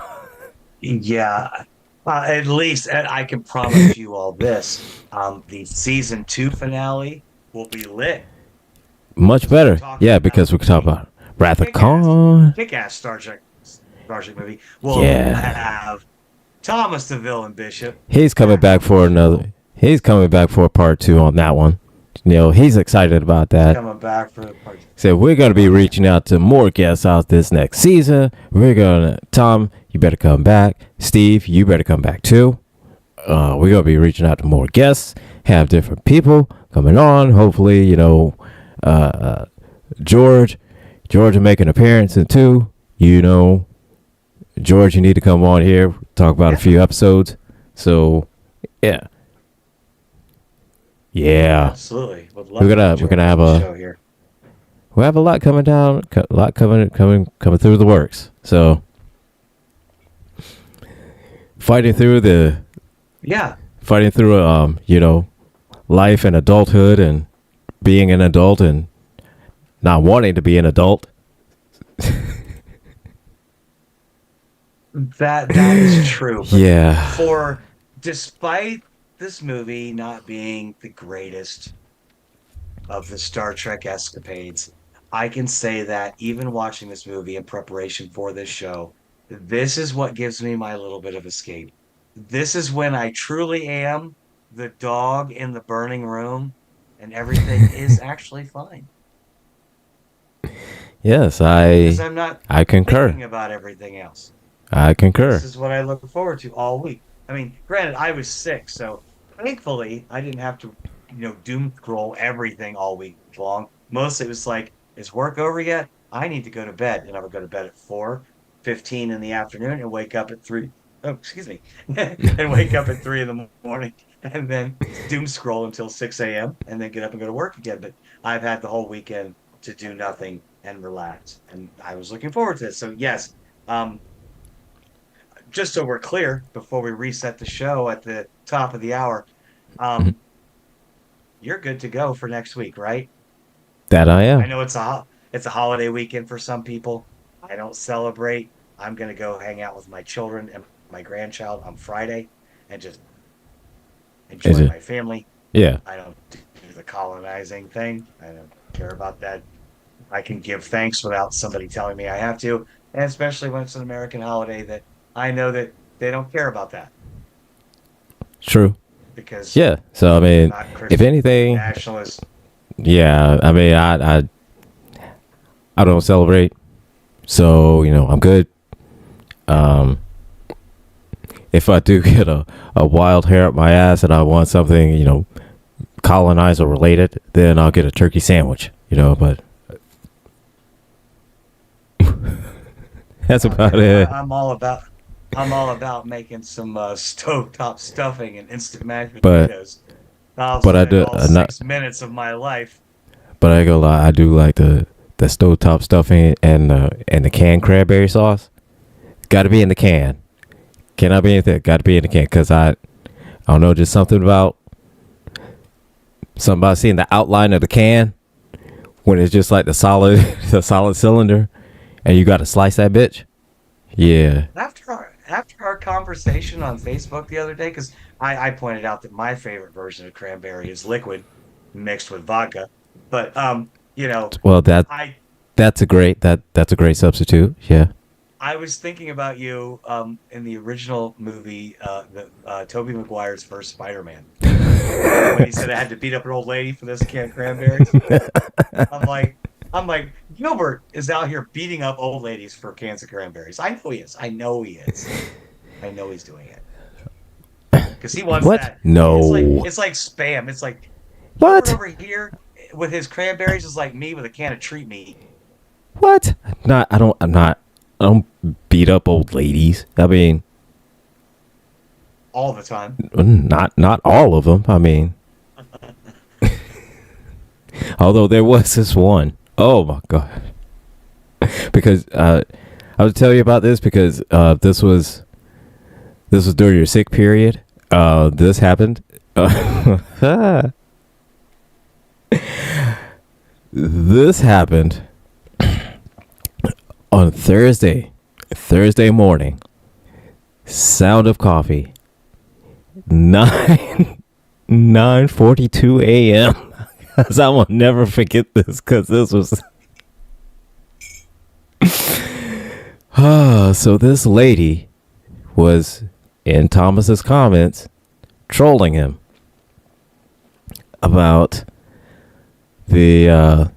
Yeah. At least I can promise you all this. The season 2 finale will be lit. Much better. Yeah, because we can talk about Wrath of Khan. Kick-ass Star Trek movie. We'll have Thomas the Villain Bishop. He's coming back for another. He's coming back for part 2 on that one. You know, he's excited about that. Coming back for part 2. So we're going to be reaching out to more guests out this next season. Tom, you better come back. Steve, you better come back too. We're going to be reaching out to more guests, have different people coming on. Hopefully, you know, George will make an appearance in 2. You know, George, you need to come on here, talk about a few episodes. So, yeah. Yeah. Absolutely. We're gonna have a show here. We'll have a lot coming down, a lot coming through the works. So fighting through you know, life and adulthood and being an adult and not wanting to be an adult. That is true. Yeah. Despite this movie not being the greatest of the Star Trek escapades, I can say that even watching this movie in preparation for this show, this is what gives me my little bit of escape. This is when I truly am the dog in the burning room and everything is actually fine. Yes, Because I'm not I concur. thinking about everything else. I concur. This is what I look forward to all week. I mean, granted, I was sick, so thankfully I didn't have to, doom scroll everything all week long. Mostly it was like, is work over yet? I need to go to bed. And I would go to bed at 4:15 in the afternoon and wake up at 3. Oh, excuse me. And wake up at 3 in the morning and then doom scroll until 6 a.m. and then get up and go to work again. But I've had the whole weekend to do nothing and relax. And I was looking forward to this. So, yes. Just so we're clear, before we reset the show at the top of the hour, you're good to go for next week, right? That I am. I know it's a holiday weekend for some people. I don't celebrate. I'm going to go hang out with my children and my grandchild on Friday and just enjoy my family. Yeah. I don't do the colonizing thing. I don't care about that. I can give thanks without somebody telling me I have to, and especially when it's an American holiday that I know that they don't care about that. True. Because so I mean, if anything, nationalist. Yeah, I mean, I don't celebrate, so I'm good. If I do get a wild hair up my ass and I want something, colonizer related, then I'll get a turkey sandwich. But that's about it. I'm all about making some stovetop stuffing and instant mashed potatoes. But I do 6 minutes of my life. But I go lie, I do like the the stovetop stuffing and the canned cranberry sauce. Got to be in the can. Cannot be anything. Got to be in the can because I don't know, just something about seeing the outline of the can when it's just like the solid cylinder, and you got to slice that bitch. Yeah. After our conversation on Facebook the other day, because I pointed out that my favorite version of cranberry is liquid mixed with vodka, but Well, I that's a great substitute. Yeah. I was thinking about you in the original movie, Tobey Maguire's first Spider-Man, when he said I had to beat up an old lady for this can of cranberries. I'm like, I'm like, Gilbert is out here beating up old ladies for cans of cranberries. I know he is. I know he is. I know he's doing it because he wants What? that. No. It's like spam. It's like Gilbert What? over here with his cranberries is like me with a can of treat meat What? Not. I don't. I'm not. I don't beat up old ladies. I mean, all the time. not all of them. I mean, although there was this one. Oh my god. Because I would tell you about this because this was during your sick period. This happened. This happened on Thursday morning. Sound of coffee. 9:42 a.m. I will never forget this because this was. So this lady was in Thomas's comments trolling him about the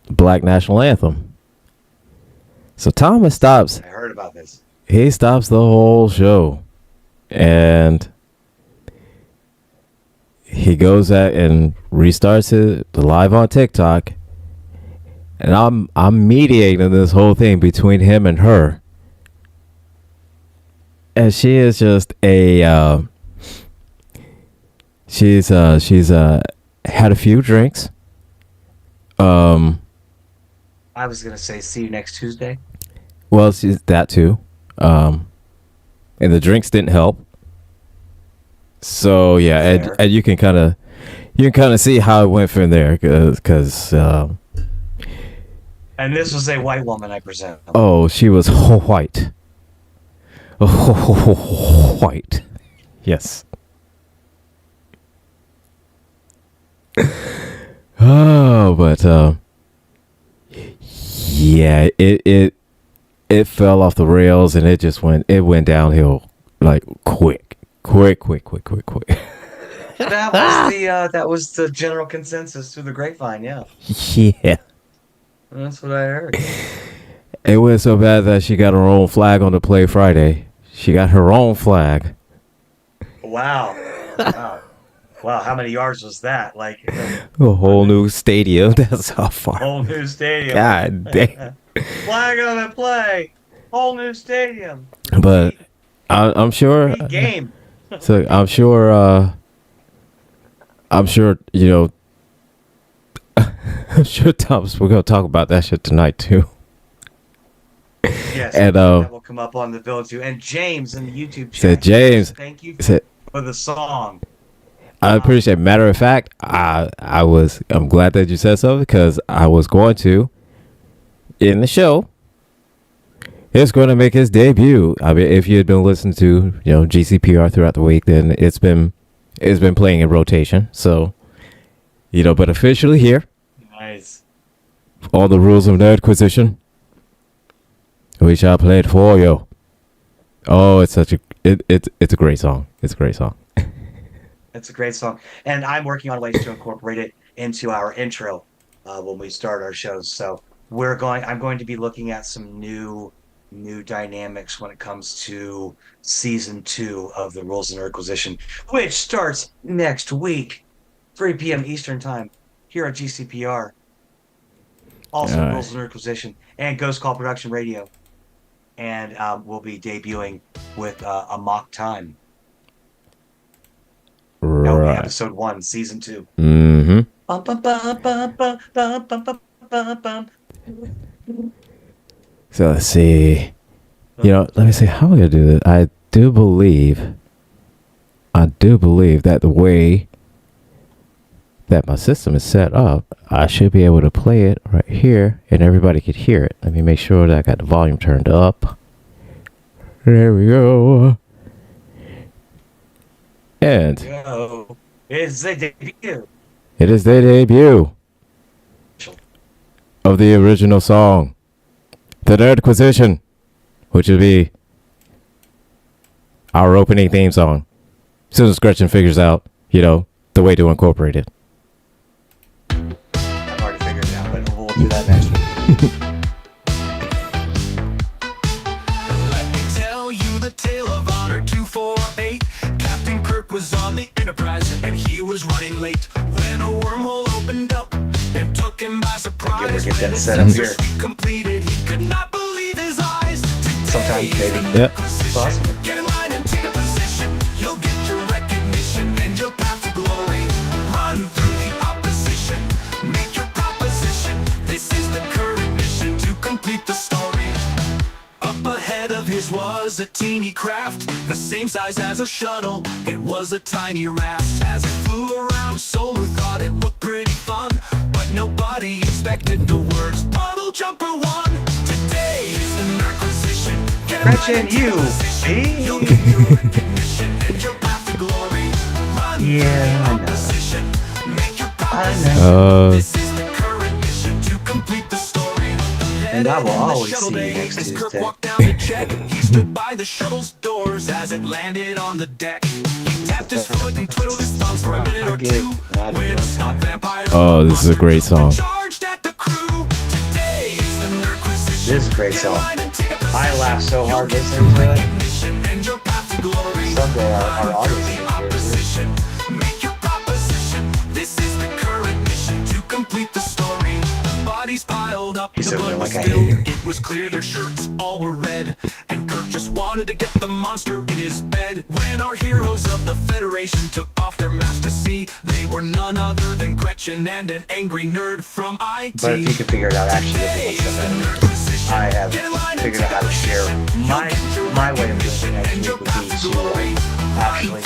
Black National Anthem. So Thomas stops. I heard about this. He stops the whole show, and he goes out and restarts it live on TikTok. And I'm mediating this whole thing between him and her, and she is just she's had a few drinks. I was gonna say see you next Tuesday. Well, she's that too. And the drinks didn't help. So yeah, and you can kind of see how it went from there, because and this was a white woman, I presume. oh, she was white. White. Yes. Oh, but yeah, it fell off the rails, and it went downhill like quick. That was the general consensus through the grapevine. Yeah, Yeah. that's what I heard. It went so bad that she got her own flag on the play Friday. She got her own flag. Wow. How many yards was that? Like A whole new stadium. That's how far. whole new stadium. God damn. Flag on the play. Whole new stadium. But I'm sure. Great game. So I'm sure. I'm sure. I'm sure, Thomas. We're gonna talk about that shit tonight too. Yes, And that will come up on the bill too. And James in the YouTube chat said James. thank you Said for the song. I appreciate it. Matter of fact, I'm glad that you said so, because I was going to, in the show, it's going to make his debut. I mean, if you had been listening to, GCPR throughout the week, then it's been playing in rotation. So, but officially here, Nice. all the rules of Nerdquisition, we shall play it for you. Oh, it's a great song. It's a great song. It's a great song. And I'm working on ways to incorporate it into our intro when we start our shows. So I'm going to be looking at some new dynamics when it comes to season 2 of the Rules of Nerdquisition, which starts next week, 3 p.m. Eastern time, here at GCPR. Also, Rules of Nerdquisition and Ghost Call Production Radio. And we'll be debuting with a mock time. That will be Right. episode 1, season 2. Mm-hmm. bum, bum. So let's see. Let me see how I'm gonna do this. I do believe that the way that my system is set up, I should be able to play it right here and everybody could hear it. Let me make sure that I got the volume turned up. There we go. And It's the debut. It is the debut of the original song, the Nerdquisition, which will be our opening theme song. As soon as Gretchen figures out, the way to incorporate it. I've already figured it out, but we'll do that next week. Let me tell you the tale of Honor 248. Captain Kirk was on the Enterprise and he was running late when a wormhole opened up and took him by surprise. We'll get that set up here. Completed, he could not believe his eyes. Sometimes, maybe. Yep. It's awesome. Get in line and take a position. You'll get your recognition and your path to glory. Run through the opposition. Make your proposition. This is the current mission to complete the story. Up ahead of his was a teeny craft, the same size as a shuttle. It was a tiny raft. As it flew around, Solar thought it looked pretty fun, but nobody expected the words Puddle Jumper 1. Today is the Nerdquisition. Gretchen, you, see? You'll get your recognition and your path to glory. Run Yeah, I know. opposition. Make your I proposition. know. This is the current mission to complete the story. And I will In the always shuttle see you bay, next as Kirk Tuesday. walked down to check, he stood by the shuttle's doors as it landed on the deck. He tapped his foot and twiddled his thumbs for a minute or two. When Scott Vampire Oh, this is a great song. charged at the crew. Today is the Nerdquisition. This is a great Get in song. line and take a I laugh so position. hard You'll listening get to your it. recognition and your path to glory. Someday our Run audience through will the hear this. opposition. Make your proposition. This is the current mission to complete the story. Bodies piled up, He's the over there blood was like I spilled. hate It was clear their shirts all were red, and Kirk just wanted to get the monster in his bed. When our heroes of the Federation took off their masks to see, they were none other than Gretchen and an angry nerd from IT. But if you can figure it out, actually, Today this is the is what's Nerdquisition. I have Get in line and figured out how to take a share. position. My You'll get your way of doing recognition it and actually your would path be to to glory. actually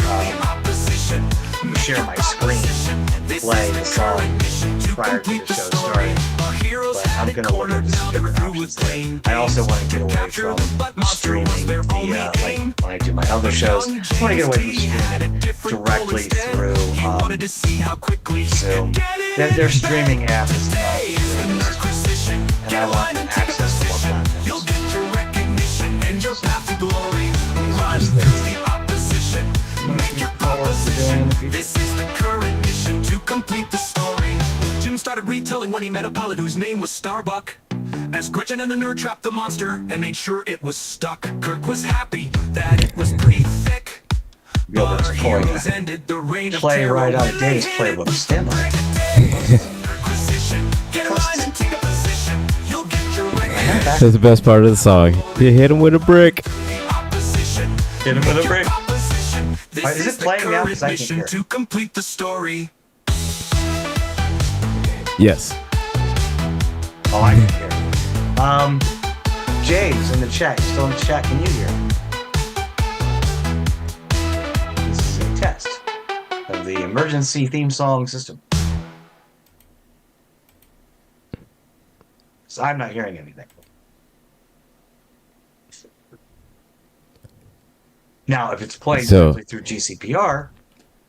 share my screen and play the song prior to the show starting. But I'm gonna look at some different options there. I also want to get away from streaming the like when I do my other shows. I want to get away from streaming directly through Zoom. Their streaming app is not used, and I want access to more platforms. You'll get your recognition and your path to glory. Run Just to things. the opposition. Make your Forward to doing in the proposition. future. This is the current mission to complete the story. Jim started retelling when he met a pilot whose name was Starbuck. As Gretchen and the nerd trapped the monster and made sure it was stuck. Kirk was happy that it was pretty thick. Gilbert's But our pulling heroes that ended the reign of play terror right out when of they Dave's hit it. playbook. Stand by. Get in line and take a position. You'll get your recognition. That's the best part of the song. You hit him with a brick. Hit him with a brick. This Alright, is it the playing now? current 'Cause I can't mission hear it. to complete the story. Yes. Oh, I can hear. James in the chat. You still in the chat? Can you hear? This is a test of the emergency theme song system. So I'm not hearing anything. Now, if it's playing So- directly through GCPR,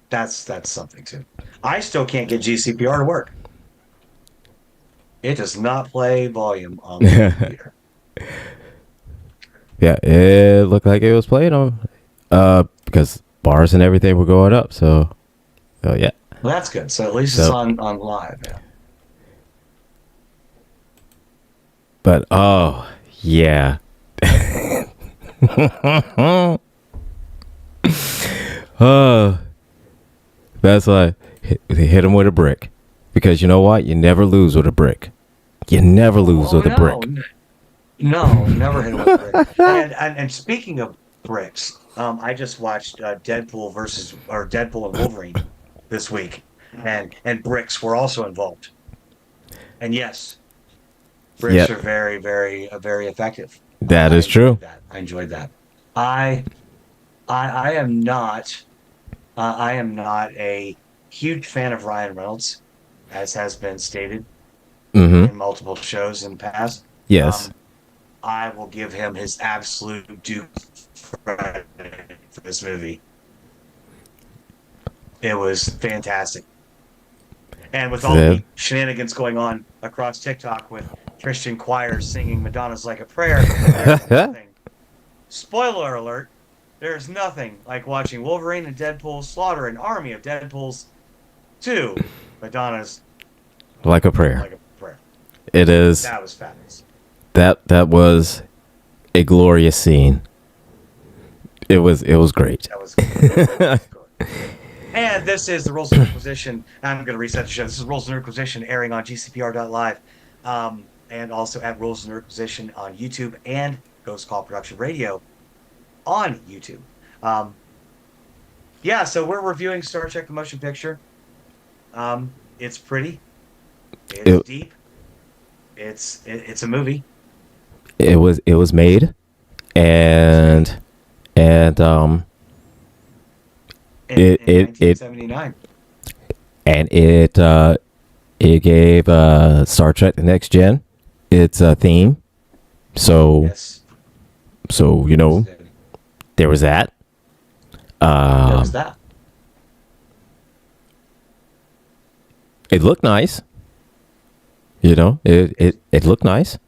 that's something too. I still can't get GCPR to work. It does not play volume on the computer. Yeah, it looked like it was playing on because bars and everything were going up. So yeah. Well, that's good. So at least it's So- on live. Yeah. But oh yeah. That's like hit him with a brick, because you know what? You never lose with a brick. You never lose with a brick. No, never hit with a brick. And speaking of bricks, I just watched Deadpool and Wolverine this week, and bricks were also involved. And yes, Brits are very, very effective. That I is true. enjoyed that. I enjoyed that. I I am not I am not a huge fan of Ryan Reynolds, as has been stated Mm-hmm. in multiple shows in the past. Yes. Um, I will give him his absolute due credit for this movie. It was fantastic. And with all The, the shenanigans going on across TikTok with Christian choirs singing Madonna's Like a Prayer, there's nothing. Spoiler alert, there's nothing like watching Wolverine and Deadpool slaughter an army of Deadpools to Madonna's like a prayer. Like a Prayer. It is. That was fabulous. That was a glorious scene. It was great. That was good. And this is the Rules of Nerdquisition. I'm going to reset the show. This is Rules of Nerdquisition airing on GCPR.live, and also at Rules of Nerdquisition on YouTube and Ghost Call Production Radio on YouTube. Yeah, so we're reviewing Star Trek: The Motion Picture. It's pretty. It's deep. It's a movie. It was made, and in it 1979. and it gave Star Trek: The Next Gen its theme. So Yes. so there was that. There was that. It looked nice. It looked nice.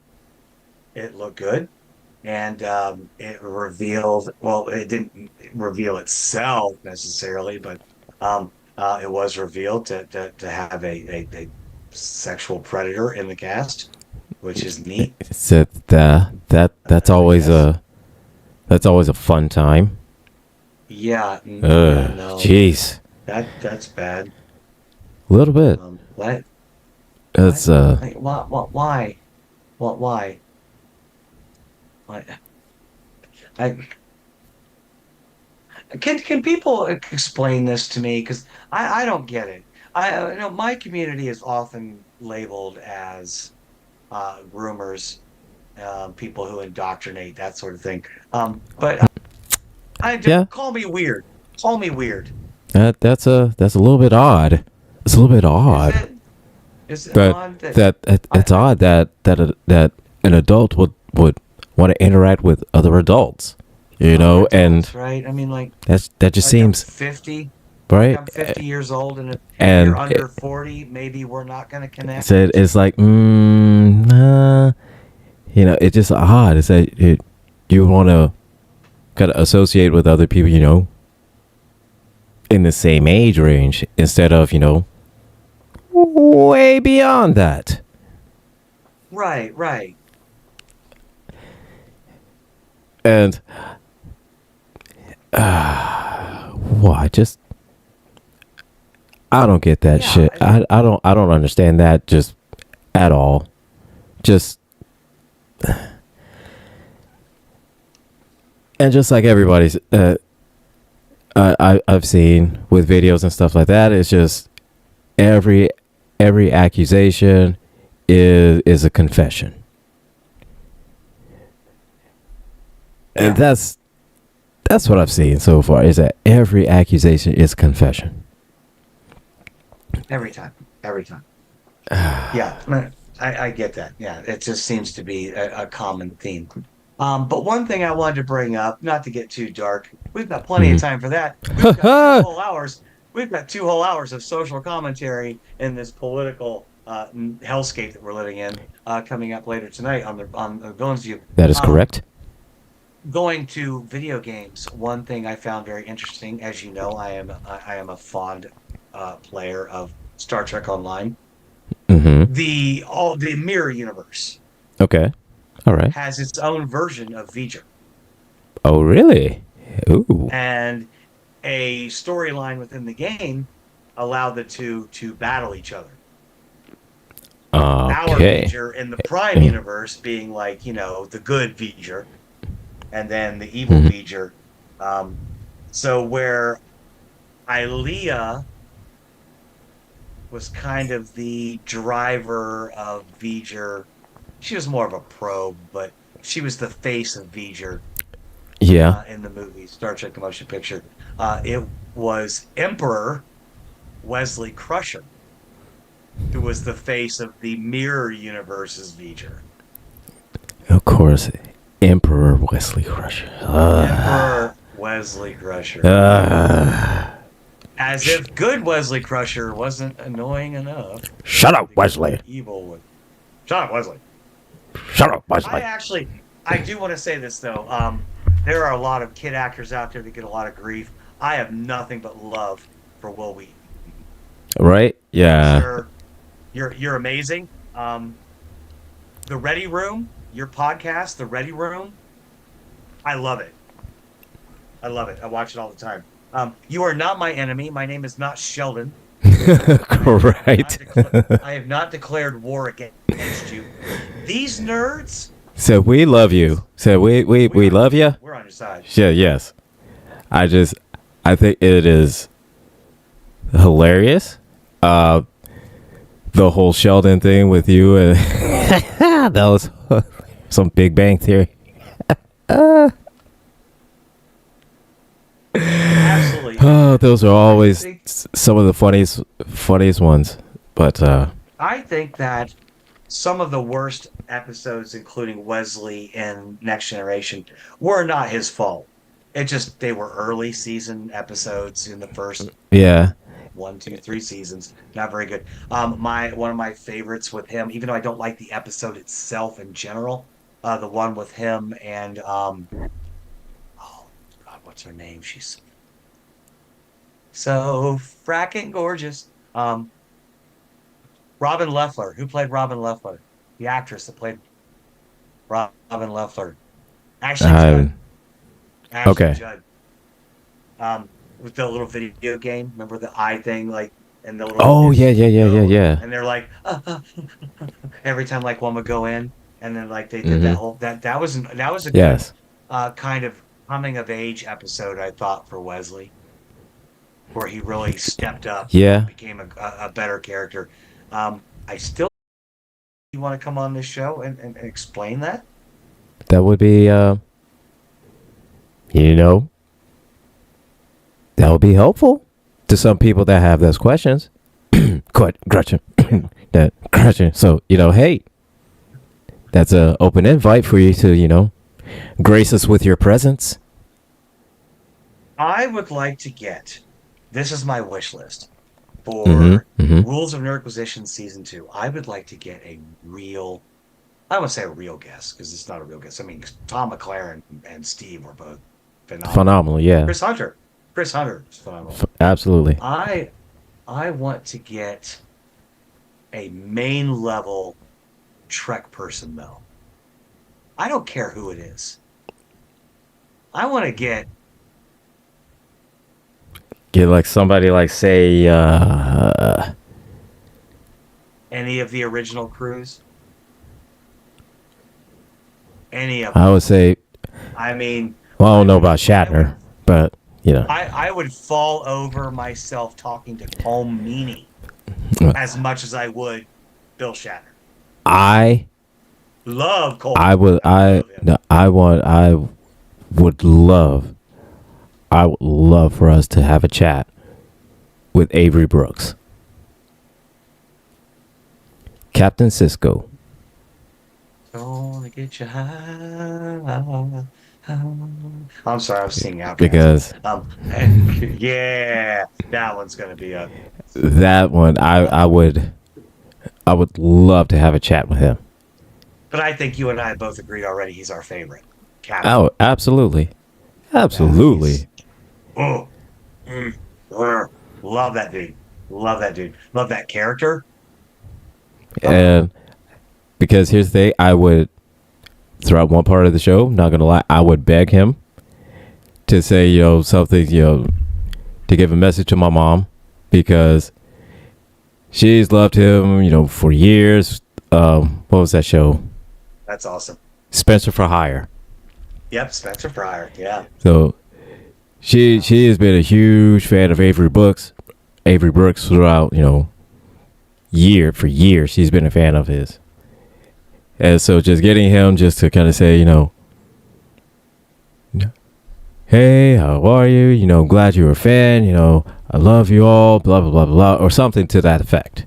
It looked good, and it revealed. Well, it didn't reveal itself necessarily, but it was revealed to have a sexual predator in the cast, which is neat. It's that's always a fun time. Yeah. No, Jeez, that's bad. a little bit. What? That's Like, why? Why? Why? Can people explain this to me? Because I don't get it. I know my community is often labeled as groomers, people who indoctrinate, that sort of thing. But I just Yeah. call me weird. Call me weird. that's a little bit odd. It's a little bit odd. Is it But odd it's odd that an adult would want to interact with other adults, adults, and right? I mean, like that just like I'm seems 50. right. I'm 50 years old, and if And you're under 40, maybe we're not going to connect. It's like it's just odd. It's that you want to kind of associate with other people, in the same age range instead of way beyond that. Right, right. And I don't get that Yeah, shit. I don't understand that just at all. Just and just like everybody's I've seen with videos and stuff like that, it's just every accusation is a confession. And that's what I've seen so far, is that every accusation is confession. Every time. Yeah, I get that. Yeah, it just seems to be a common theme. But one thing I wanted to bring up, not to get too dark, we've got plenty of time for that. We've got 2 whole hours. We've got 2 whole hours of social commentary in this political hellscape that we're living in, coming up later tonight on the Villains View. That is correct. Going to video games, one thing I found very interesting, as you know, I am a fond player of Star Trek Online. Mm-hmm. The Mirror Universe Okay. All right. has its own version of V'ger, Oh, really? Ooh. and a storyline within the game allowed the two to battle each other. Our Okay. V'ger in the Prime universe being like, the good V'ger, and then the evil V'ger. So where Ilea was kind of the driver of V'ger she was more of a probe, but she was the face of V'ger Yeah. in the movie Star Trek: The Motion Picture. It was Emperor Wesley Crusher, who was the face of the Mirror Universe's V'ger. Of course, Emperor Wesley Crusher. Emperor Wesley Crusher. As if good Wesley Crusher wasn't annoying enough. Shut up, Wesley. Evil one. Shut up, Wesley. Shut up, Wesley. I do want to say this though. There are a lot of kid actors out there that get a lot of grief. I have nothing but love for Will Wheaton. Right? Yeah. Sure, you're amazing. The Ready Room, your podcast, The Ready Room. I love it. I love it. I watch it all the time. You are not my enemy. My name is not Sheldon. Correct. I have not declared war against you. These nerds. So we love you. So we love you. We're on your side. Yeah, yes. I think it is hilarious. The whole Sheldon thing with you and that was some Big Bang Theory. Absolutely. Oh, those are always some of the funniest ones. But I think that some of the worst episodes, including Wesley and Next Generation, were not his fault. They were early season episodes in the first yeah. 1, 2, 3 seasons. Not very good. One of my favorites with him, even though I don't like the episode itself in general, the one with him and oh God, what's her name? She's so fracking gorgeous. Robin Leffler. Who played Robin Leffler? The actress that played Robin Leffler. Ashley Judd. Okay. Judd. With the little video game. Remember the eye thing, like, and the little. Oh yeah. And they're like, every time like one would go in, and then like they did that whole that was a good kind of coming of age episode, I thought, for Wesley, where he really stepped up. Yeah. Became a better character. I still. You want to come on this show and explain that? That would be, that would be helpful to some people that have those questions. Gretchen. So, hey, that's an open invite for you to, grace us with your presence. I would like to get, this is my wish list for Rules of Nerdquisition Season 2. I would like to get I don't want to say a real guest, because it's not a real guest. I mean, Tom McLaren and Steve were both Phenomenal, yeah. Chris Hunter is phenomenal. Absolutely. I want to get a main level Trek person, though. I don't care who it is. I want to get like somebody like, say, any of the original crews. Any of them. I would say, I mean, well, I don't know about Shatner, but I would fall over myself talking to Cole Meany as much as I would Bill Shatner. I love Cole. I would love for us to have a chat with Avery Brooks, Captain Sisko. Gonna get you high. I'm sorry, I was singing out because yeah, that one's gonna be a that one. I would love to have a chat with him. But I think you and I both agreed already. He's our favorite. Captain. Oh, absolutely. Love that dude. Love that character. And because here's the thing, I would, throughout one part of the show, not gonna lie, I would beg him to say, something, to give a message to my mom, because she's loved him, for years. What was that show? That's awesome. Spencer for Hire. Yep, Spencer for Hire. Yeah. So she has been a huge fan of Avery Brooks throughout, for years. She's been a fan of his. And so just getting him just to kind of say, hey, how are you? Glad you're a fan. I love you all, blah, blah, blah, blah, or something to that effect.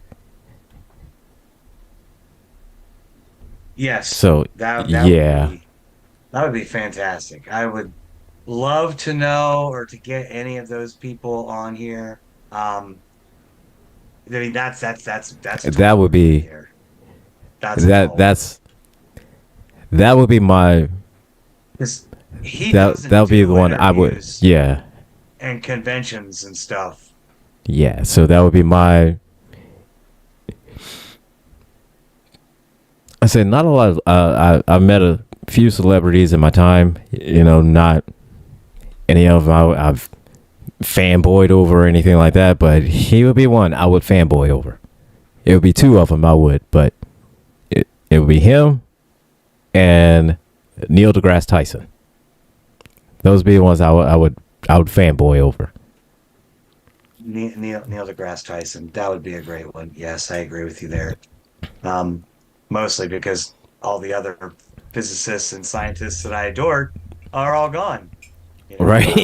Yes. So, that yeah. would be fantastic. I would love to know or to get any of those people on here. I mean, that's a That would right be, there. That's a total. that would be my, 'Cause he that doesn't would be do the one I would, interviews yeah. and conventions and stuff. Yeah, so that would be my. I said not a lot. I've met a few celebrities in my time. Not any of them I've fanboyed over or anything like that. But he would be one I would fanboy over. It would be two of them I would, but it would be him and Neil deGrasse Tyson. Those would be the ones I would fanboy over. Neil deGrasse Tyson. That would be a great one. Yes, I agree with you there. Mostly because all the other physicists and scientists that I adored are all gone. Right.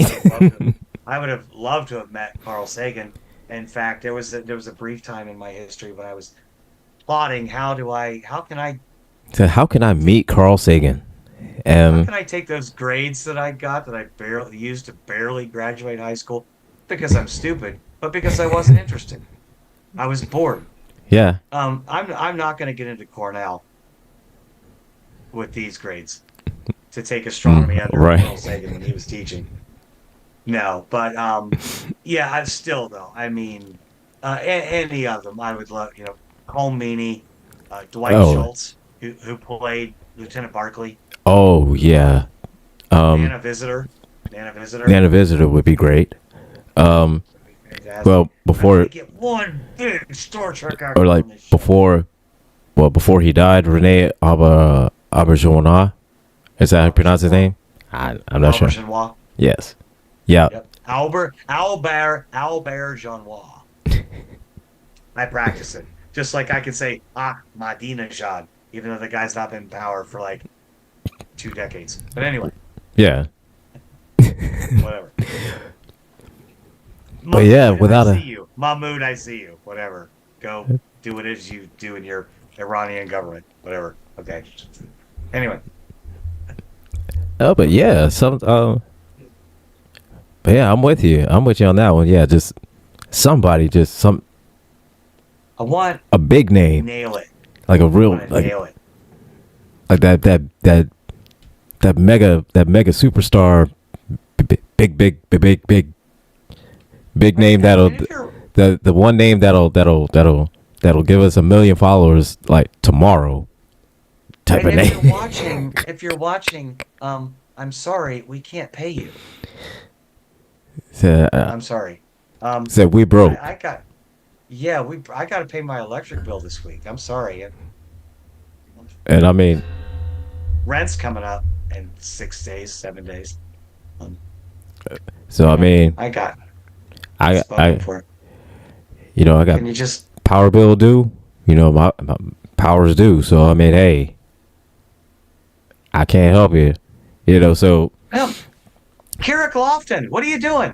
I would have loved to have met Carl Sagan. In fact, there was a brief time in my history when I was plotting how can I So how can I meet Carl Sagan? how can I take those grades that I got that I barely used to barely graduate high school because I'm stupid, but because I wasn't interested. I was bored. Yeah. I'm not going to get into Cornell with these grades to take astronomy under right. Carl Sagan when he was teaching. No, but yeah, I still though. I mean, any of them, I would love. Cole Meany, Dwight Schultz, who played Lieutenant Barclay. Oh yeah. Nana Visitor. Nana Visitor would be great. Fantastic. Well, before get one big Star Trek actor or like on this show. before he died, Rene Auberjonois. Is that how you pronounce his name? I'm not sure. Auberjonois. Yes. Yeah. Yep. Albert Jeanois. I practice it. Just like I can say Ahmadinejad, even though the guy's not been in power for like 2 decades. But anyway, Yeah. whatever. But yeah, without I a see you. Mahmoud, I see you. Whatever. Go do what it is you do in your Iranian government. Whatever. Okay. Anyway. oh, but yeah, but yeah, I'm with you. I'm with you on that one. Yeah, just somebody, I want a big name, nail it. like a real, Nail it. like that mega superstar, big name that'll And if you're- the one name that'll give us 1 million followers like tomorrow type of and name. if you're watching, I'm sorry, we can't pay you. So, I'm sorry. said we broke. I got to pay my electric bill this week. I'm sorry. And I mean, Rent's coming up in 6 days, 7 days. so I mean, I I for it. I got Can you just power bill due. My power's due. So I mean, hey, I can't help you. So Kirk Lofton, what are you doing?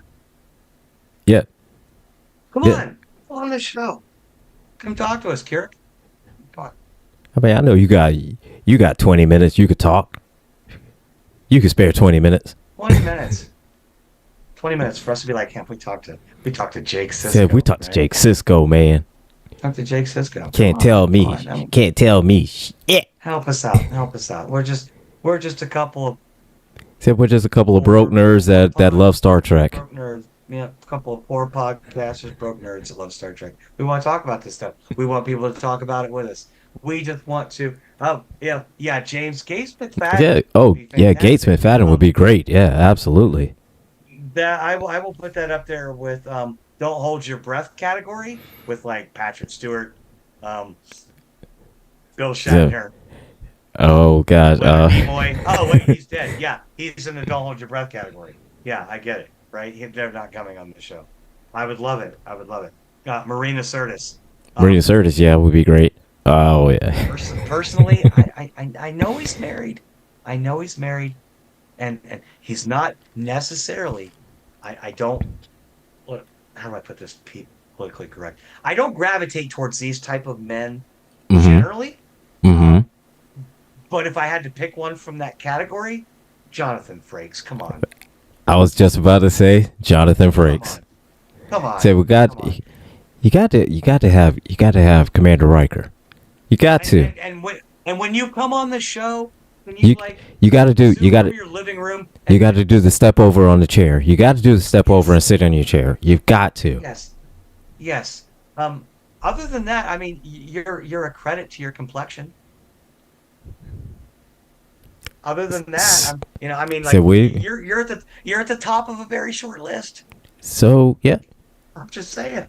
yeah. Come Yeah. on the show. Come talk to us, Kirk. Come on. I mean, I know you got 20 minutes. You could talk. You could spare 20 minutes. 20 minutes. 20 minutes for us to be like, we talked to Jake Sisko. Said we talked to Jake Sisko, man. Talk to Jake Sisko. Can't tell me. Can't tell me shit. Help us out. We're just a couple of Said we're just a couple of broke nerds that love Star Trek. broke nerds. Yeah, a couple of poor podcasters, broke nerds that love Star Trek. We want to talk about this stuff. We want people to talk about it with us. We just want to. Oh yeah. James Gates McFadden. Yeah. Oh yeah. Gates McFadden would be great. Yeah, absolutely. That I will put that up there with don't hold your breath category with like Patrick Stewart, Bill Shatner. Oh God. Boy. Oh wait, he's dead. Yeah, he's in the don't hold your breath category. Yeah, I get it. Right? They're not coming on the show. I would love it. Marina Sirtis. Marina Sirtis, yeah, would be great. Oh yeah. Personally, I know he's married. I know he's married, and he's not necessarily. I don't. What? How do I put this politically correct? I don't gravitate towards these type of men Mm-hmm. generally. Mm-hmm. Um, but if I had to pick one from that category, Jonathan Frakes. Come on, I was just about to say Jonathan come Frakes. on, come on, Say we got come on. you got to have Commander Riker. You got And to. when you come on the show, when you You like you got to do zoom you got from to your living room you and got to do the step over on the chair. You got to do the step over and sit on your chair. You've got to. yes, yes. Other than that, I mean, you're a credit to your complexion. Other than that, I mean, So like we you're at the top of a very short list. so yeah. I'm just saying.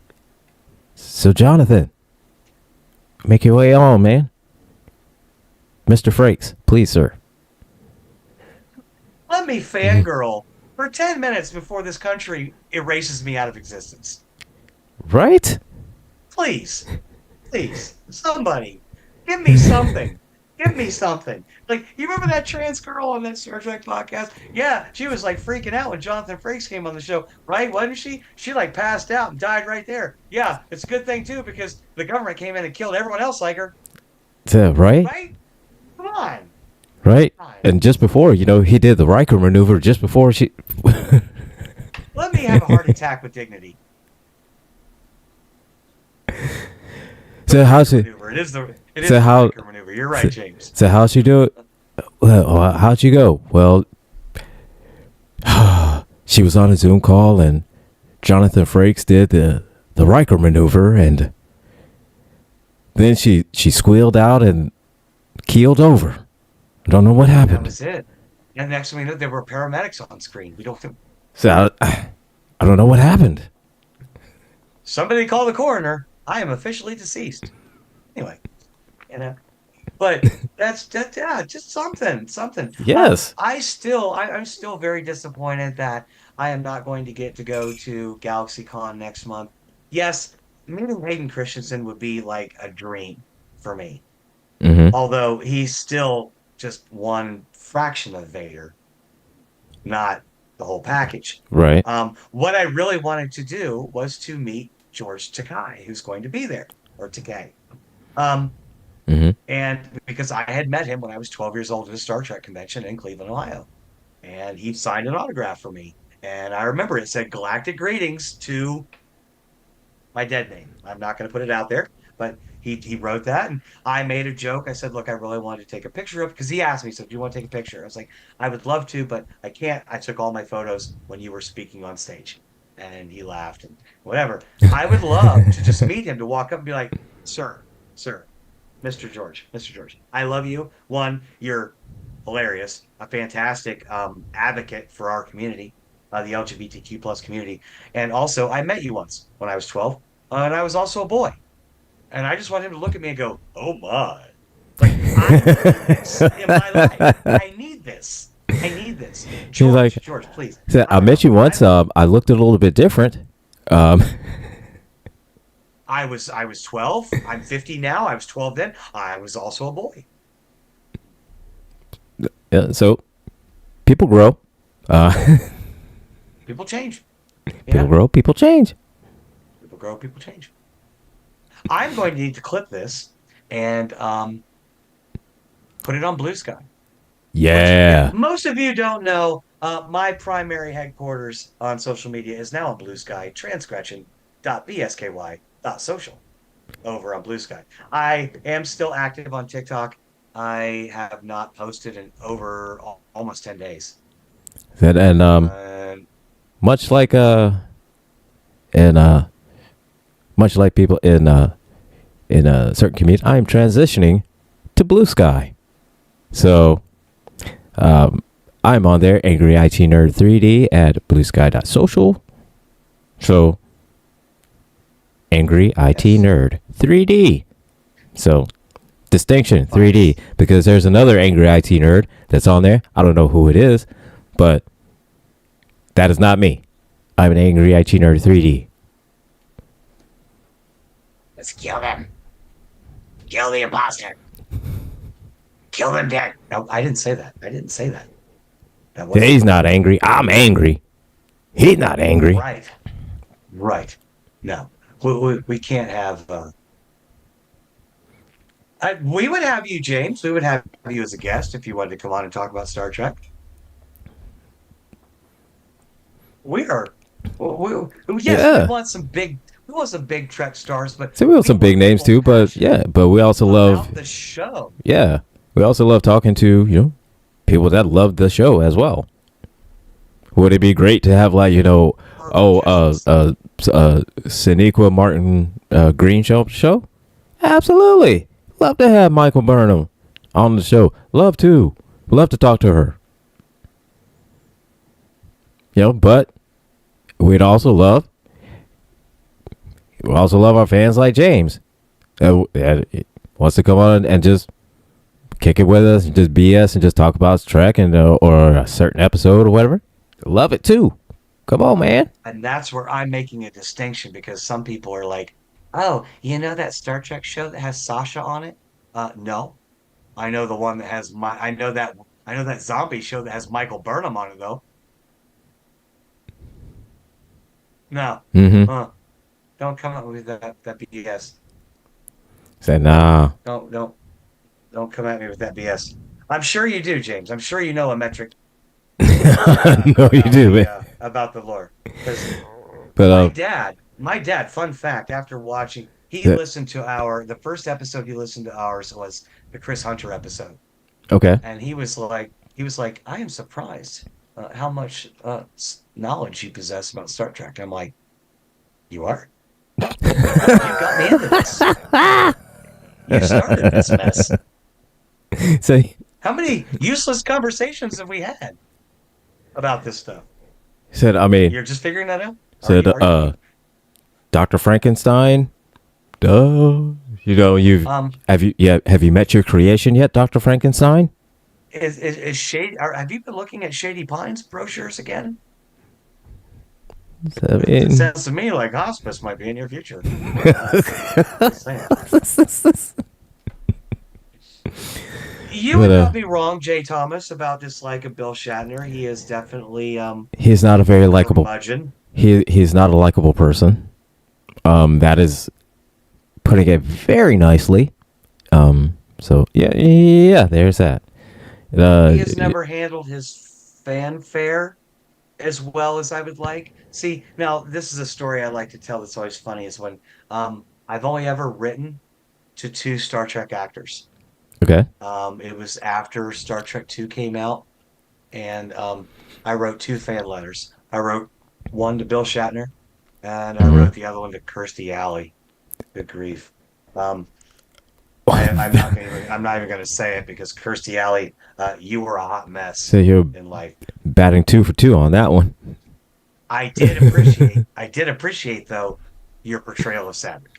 So Jonathan, make your way on, man. Mr. Frakes, please, sir. Let me fangirl for 10 minutes before this country erases me out of existence. Right? Please, please, somebody, give me something. Give me something. Like, you remember that trans girl on that Star Trek podcast? Yeah, she was like freaking out when Jonathan Frakes came on the show, right? Wasn't she? She like passed out and died right there. Yeah, it's a good thing too because the government came in and killed everyone else like her, So, right? right? Come on. Right? Come on. And just before, he did the Riker maneuver just before she. Let me have a heart attack with dignity. So how's she? Maneuver. It is the So how- Riker maneuver. You're right, James. So how'd she do it? Well, how'd she go? Well, she was on a Zoom call and Jonathan Frakes did the Riker maneuver and then she squealed out and keeled over. I don't know what That happened. was it. And next thing we know, there were paramedics on screen. We don't. So I don't know what happened. Somebody call the coroner. I am officially deceased. Anyway, but yeah, just something. Yes. I'm still very disappointed that I am not going to get to go to GalaxyCon next month. Yes, meeting Hayden Christensen would be like a dream for me. Mm-hmm. Although he's still just one fraction of Vader, not the whole package. Right. What I really wanted to do was to meet George Takei, who's going to be there, or Takei. Mm-hmm. And because I had met him when I was 12 years old at a Star Trek convention in Cleveland, Ohio. And he signed an autograph for me. And I remember it said galactic greetings to my dead name. I'm not going to put it out there, but he wrote that. And I made a joke. I said, look, I really wanted to take a picture of, because he asked me, so do you want to take a picture? I was like, I would love to, but I can't. I took all my photos when you were speaking on stage. And he laughed and whatever. I would love to just meet him, to walk up and be like, sir, Mr. George, I love you. One, you're hilarious, a fantastic advocate for our community, the LGBTQ plus community. And also, I met you once when I was 12, and I was also a boy. And I just want him to look at me and go, oh my. Like, I need this in my life. I need this. George, like, George, please. So I met you once. I looked a little bit different. I was 12. I'm 50 now. I was 12 then. I was also a boy. Yeah, so people grow. People change. People grow. People change. People grow. People change. I'm going to need to clip this and put it on Blue Sky. Yeah. Most of you don't know, my primary headquarters on social media is now on Blue Sky, transgression.bsky.social over on Blue Sky. I am still active on TikTok. I have not posted in over almost 10 days. And much like people in a certain community, I am transitioning to Blue Sky. So I'm on there, Angry IT Nerd 3D at bluesky.social. So Angry IT Nerd 3D. So distinction 3D, because there's another Angry IT Nerd that's on there. I don't know who it is, but that is not me. I'm an Angry IT Nerd 3D. Let's kill them. Kill the imposter. Kill them dead. No, I didn't say that. That wasn't He's not angry. I'm angry. He's not angry. right. Right. No, we can't have. We would have you, James. We would have you as a guest if you wanted to come on and talk about Star Trek. We are. Yes, Yeah. We want some big Trek stars, but So we have some big names too, but yeah, but we also love about the show. yeah, we also love talking to people that love the show as well. Would it be great to have like Sonequa Martin Green show? Absolutely, love to have Michael Burnham on the show. Love to talk to her. But we'd also love our fans like James that wants to come on and just kick it with us and just BS and just talk about Trek and or a certain episode or whatever. Love it too. Come on, man. And that's where I'm making a distinction because some people are like, "Oh, you know that Star Trek show that has Sasha on it?" No, I know the one that has I know that zombie show that has Michael Burnham on it though. No, Mm-hmm. don't come up with that BS. Said nah. Don't come at me with that BS. I'm sure you do, James. I'm sure you know a metric. No, you do, man. About the lore. Because But my dad, fun fact, after watching, he Yeah. listened to the first episode he listened to ours was the Chris Hunter episode. okay. And he was like, I am surprised how much knowledge you possess about Star Trek. I'm like, you are? You got me into this. You started this mess. So How many useless conversations have we had about this stuff? said, I mean, You're just figuring that out? said, Are you- Dr. Frankenstein. Duh. Have you met your creation yet, Dr. Frankenstein? Is Shady? Have you been looking at Shady Pines brochures again? I It mean, sounds to me like hospice might be in your future. Just saying. You would not be wrong, Jay Thomas, about dislike of Bill Shatner. He is definitely he's not a very likable. curmudgeon. He's not a likable person. That is putting it very nicely. So yeah, there's that. He has never handled his fanfare as well as I would like. See, now this is a story I like to tell that's always funny is when I've only ever written to 2 Star Trek actors. Okay. It was after Star Trek 2 came out, and I wrote 2 fan letters. I wrote one to Bill Shatner, and I wrote the other one to Kirstie Alley. Good grief. I'm not even going to say it because Kirstie Alley, you were a hot mess So you're in life. batting 2 for 2 on that one. I did appreciate though your portrayal of Sabrick,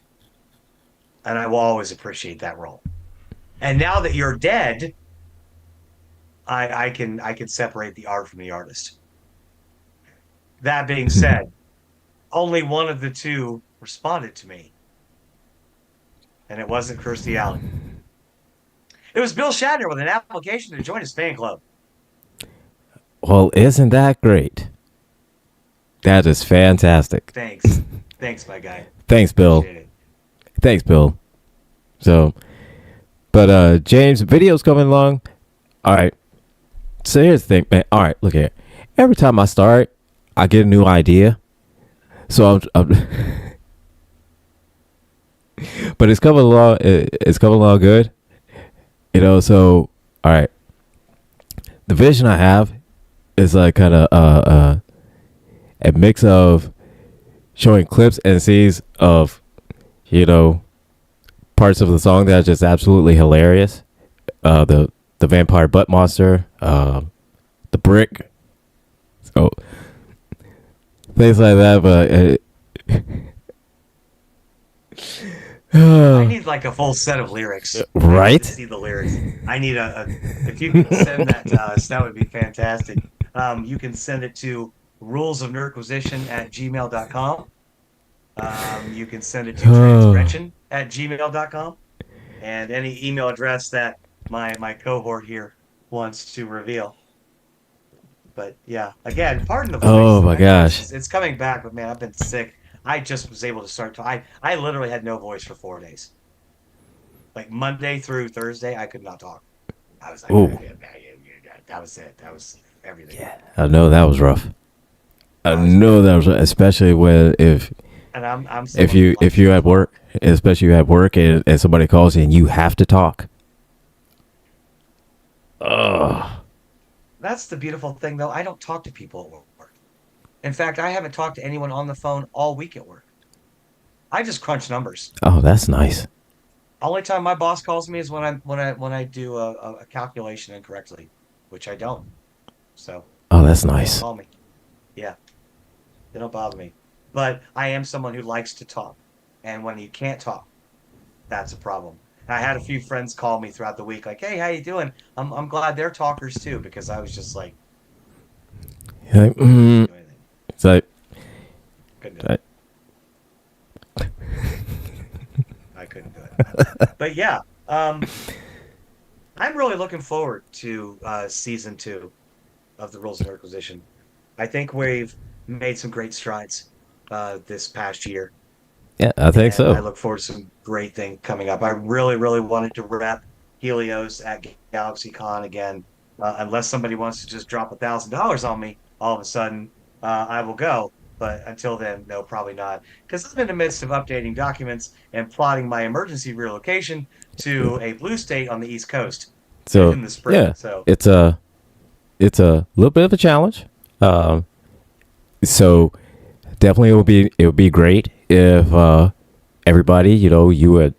and I will always appreciate that role. And now that you're dead, I can separate the art from the artist. That being said, only one of the 2 responded to me, and it wasn't Kirstie Alley. It was Bill Shatner with an application to join his fan club. Well, isn't that great? That is fantastic. Thanks, my guy. Thanks, Bill. Appreciate it. Thanks, Bill. So, but James, video's coming along. All right. So here's the thing, man. All right, look here. Every time I start, I get a new idea. So I'm but it's coming along. It's coming along good. So all right. The vision I have is like kind of a mix of showing clips and scenes of parts of the song that are just absolutely hilarious. The vampire butt monster, the brick, so things like that. But I need like a full set of lyrics. Right? I need to see the lyrics. I need if you can send that to us, that would be fantastic. You can send it to rulesofnerdquisition@gmail.com. You can send it to transgression@gmail.com. and any email address that my cohort here wants to reveal. But yeah, again, pardon the Oh voice. my I know gosh. it's coming back, but man, I've been sick. I just was able to start to. I literally had no voice for 4 days. Like Monday through Thursday, I could not talk. I was like, Oh, that was it. That was everything. yeah. I know that was rough. I I was know that was especially when and I'm if someone who likes you to at talk. work, especially you at work, and somebody calls you and you have to talk. Oh, That's the beautiful thing, though. I don't talk to people at work. In fact, I haven't talked to anyone on the phone all week at work. I just crunch numbers. oh, that's nice. Only time my boss calls me is when I do a calculation incorrectly, which I don't. So Oh, that's they don't nice. call me. Yeah, they don't bother me. But I am someone who likes to talk, and when you can't talk, that's a problem. And I had a few friends call me throughout the week, like, "Hey, how you doing?" I'm glad they're talkers too, because I was just like, You're like, couldn't do anything. it's like, Couldn't do it. I- I couldn't do it. But yeah, I'm really looking forward to season 2 of the Rules of Nerdquisition. I think we've made some great strides this past year, yeah, I think and I so. look forward to some great things coming up. I really, really wanted to rep Helios at GalaxyCon again. Unless somebody wants to just drop $1,000 on me, all of a sudden I will go. But until then, no, probably not. Because I'm in the midst of updating documents and plotting my emergency relocation to a blue state on the East Coast So in the spring. yeah, So it's a little bit of a challenge. Um, so definitely it would be great if everybody, you would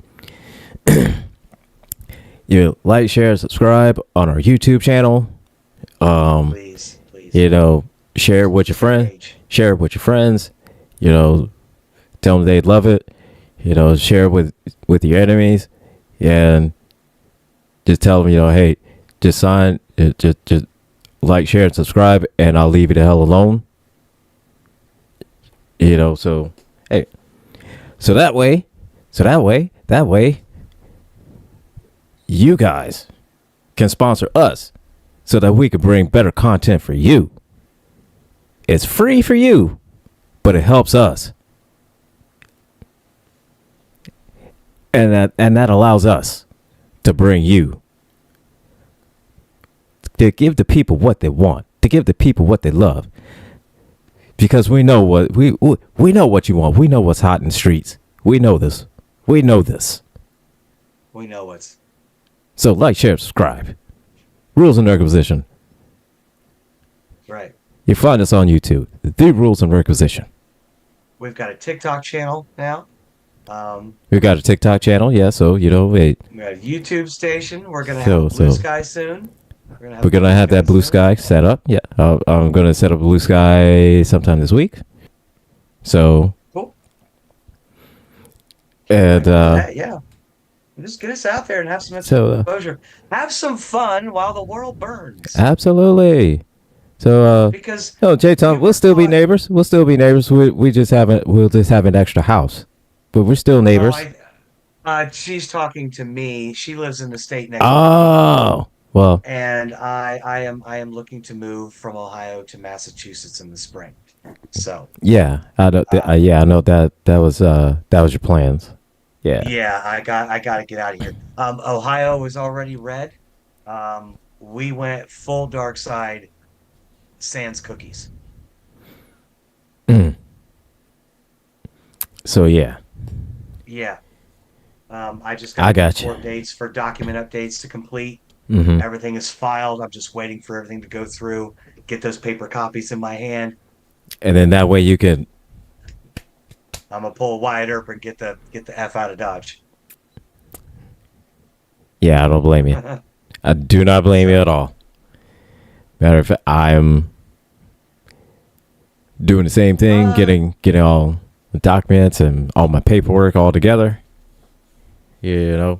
like, share, subscribe on our YouTube channel. please, please, Share it with your friend, page. share it with your friends. Tell them they'd love it. Share it with your enemies, and just tell them, hey, just just like, share, and subscribe, and I'll leave you the hell alone. So hey, so that way, you guys can sponsor us so that we could bring better content for you. It's free for you, but it helps us. And that allows us to bring you, to give the people what they want, to give the people what they love. Because we know what we know what you want. We know what's hot in the streets. We know this. We know this. We know what's So like, share, subscribe. Rules and Nerdquisition. right. You find us on YouTube. The Rules and Nerdquisition. We've got a TikTok channel now. We've got a TikTok channel, yeah. So We got a YouTube station. We're gonna have a Blue Sky soon. we're gonna have that Blue Sky set up. Yeah, I'm gonna set up Blue Sky sometime this week. So Cool. and Yeah. Just get us out there and have some So, exposure. Have some fun while the world burns. absolutely. So Because no, J Tom, you we'll were still be taught- neighbors. We'll still be neighbors. We'll just have an extra house, but we're still neighbors. She's talking to me. She lives in the state next door. Oh, well, And I am looking to move from Ohio to Massachusetts in the spring. So yeah, I know. Yeah, I know that was your plans. Yeah. yeah, I got to get out of here. Ohio was already red. We went full dark side, sans cookies. So yeah. Yeah. I just I got got you. court dates for document updates to complete. Mm-hmm. Everything is filed. I'm just waiting for everything to go through, get those paper copies in my hand. And then that way you can. I'm gonna pull Wyatt Earp and get the F out of Dodge. Yeah, I don't blame you. I do not blame you at all. Matter of fact, I'm doing the same thing, getting all the documents and all my paperwork all together. Yeah,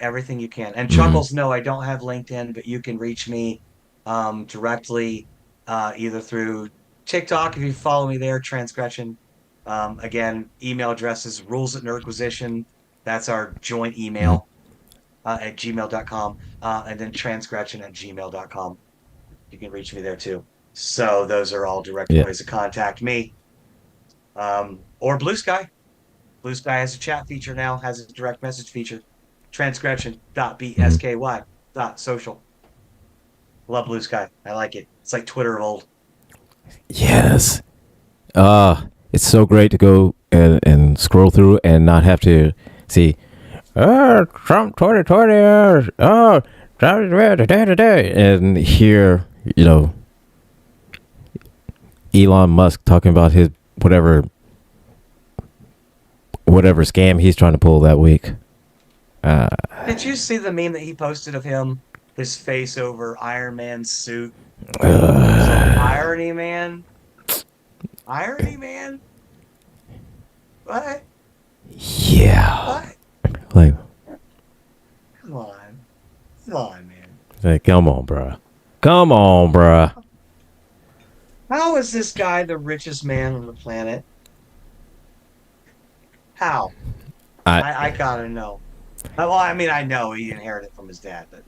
everything you can. And Chuckles, no, I don't have LinkedIn, but you can reach me directly either through TikTok if you follow me there, Transgression. Again, email address is rules@nerdquisition That's our joint email at gmail.com. And then transgression@gmail.com. You can reach me there too. So those are all direct Yeah. ways to contact me. Or Blue Sky. Blue Sky has a chat feature now, has a direct message feature. Mhm. Transgression.bsky.social. Love Blue Sky. I like it. It's like Twitter of old. Yes. It's so great to go and scroll through and not have to see, Trump 2020, and hear, Elon Musk talking about his whatever scam he's trying to pull that week. Did you see the meme that he posted of him, his face over Iron Man's suit? So, Irony Man? Irony Man? What? Yeah. What? Like, Come on. Come on, man. come on, bruh. Come on, bruh. How is this guy the richest man on the planet? How? I I gotta know. Well, I mean, I know he inherited from his dad, but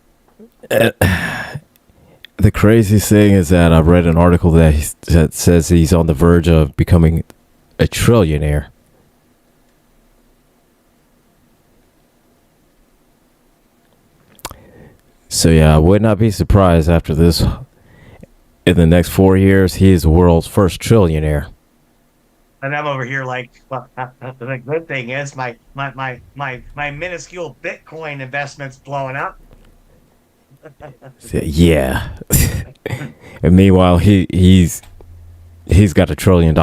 The craziest thing is that I read an article that says he's on the verge of becoming a trillionaire. So yeah, I would not be surprised after this. In the next 4 years, he is the world's first trillionaire. and I'm over here like, well, the good thing is my minuscule Bitcoin investment's blowing up. So, yeah. And meanwhile, he's got $1 trillion.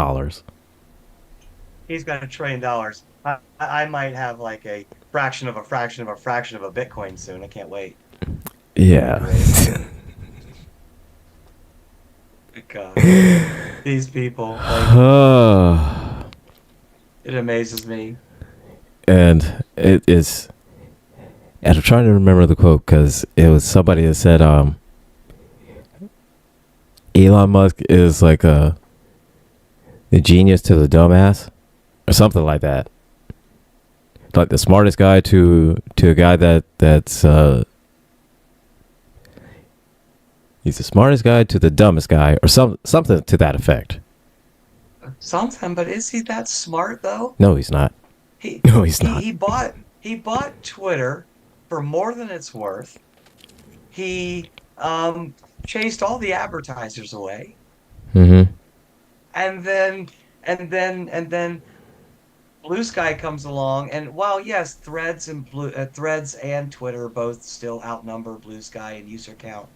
He's got $1 trillion. I might have like a fraction of a fraction of a fraction of a Bitcoin soon. I can't wait. Yeah. God, these people, like, it amazes me. And it is. And I'm trying to remember the quote because it was somebody that said, Elon Musk is like the genius to the dumbass, or something like that. Like the smartest guy to a guy that's he's the smartest guy to the dumbest guy, or something to that effect. Something, but is he that smart though? No, he's not. No, he's not. He bought Twitter for more than it's worth. He chased all the advertisers away, Mm-hmm. and then Blue Sky comes along, and while yes, Threads and Twitter both still outnumber Blue Sky in user count,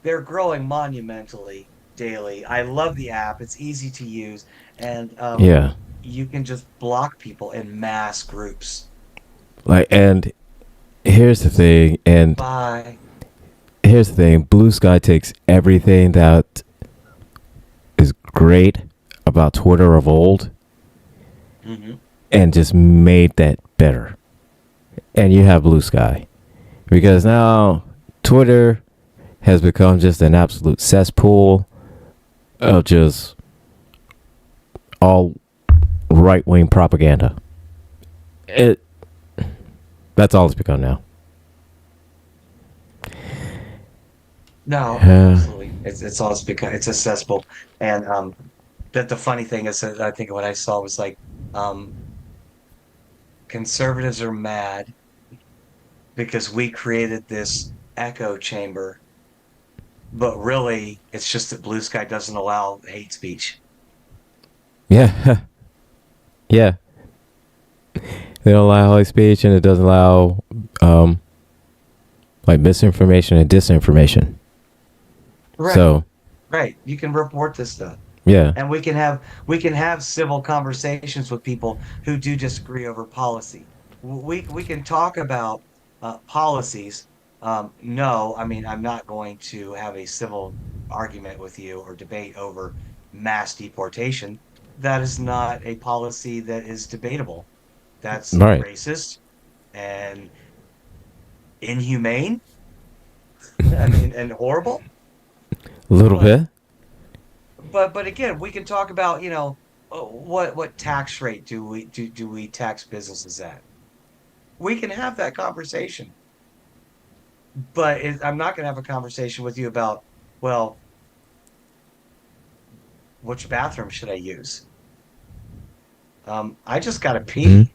they're growing monumentally daily. I love the app; it's easy to use, and Yeah. you can just block people in mass groups. Like, and here's the thing, Bye. Blue Sky takes everything that is great about Twitter of old Hmm. and just made that better. And you have Blue Sky. Because now Twitter has become just an absolute cesspool of just all right-wing propaganda. That's all it's become now. No, Yeah. absolutely. It's all it's accessible. And that the funny thing is that I think what I saw was like conservatives are mad because we created this echo chamber, but really it's just that Blue Sky doesn't allow hate speech. Yeah. Yeah. They don't allow hate speech, and it doesn't allow like misinformation and disinformation. Right. So Right. You can report this stuff. yeah. And we can have civil conversations with people who do disagree over policy. We can talk about policies. No, I mean I'm not going to have a civil argument with you or debate over mass deportation. That is not a policy that is debatable. That's Right. racist and inhumane. I mean, and horrible. A little But bit. but again, we can talk about what tax rate do we tax businesses at? we can have that conversation. But I'm not going to have a conversation with you about, well, which bathroom should I use? I just got to Mhm. pee.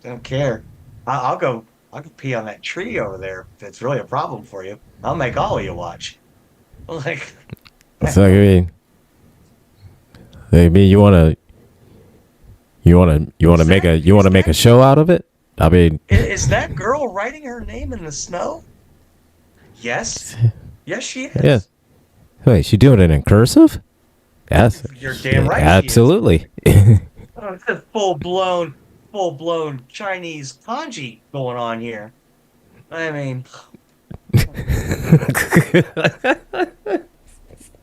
Don't care. I'll go. I'll go pee on that tree over there. If it's really a problem for you, I'll make all of you watch. Like, So I mean, you want to make a show out of it? I mean, is that girl writing her name in the snow? Yes. Yes, she is. yeah. Wait, she doing it in cursive? Yes. You're damn right. Absolutely. Oh, it's a full blown Chinese kanji going on here. I mean, I'm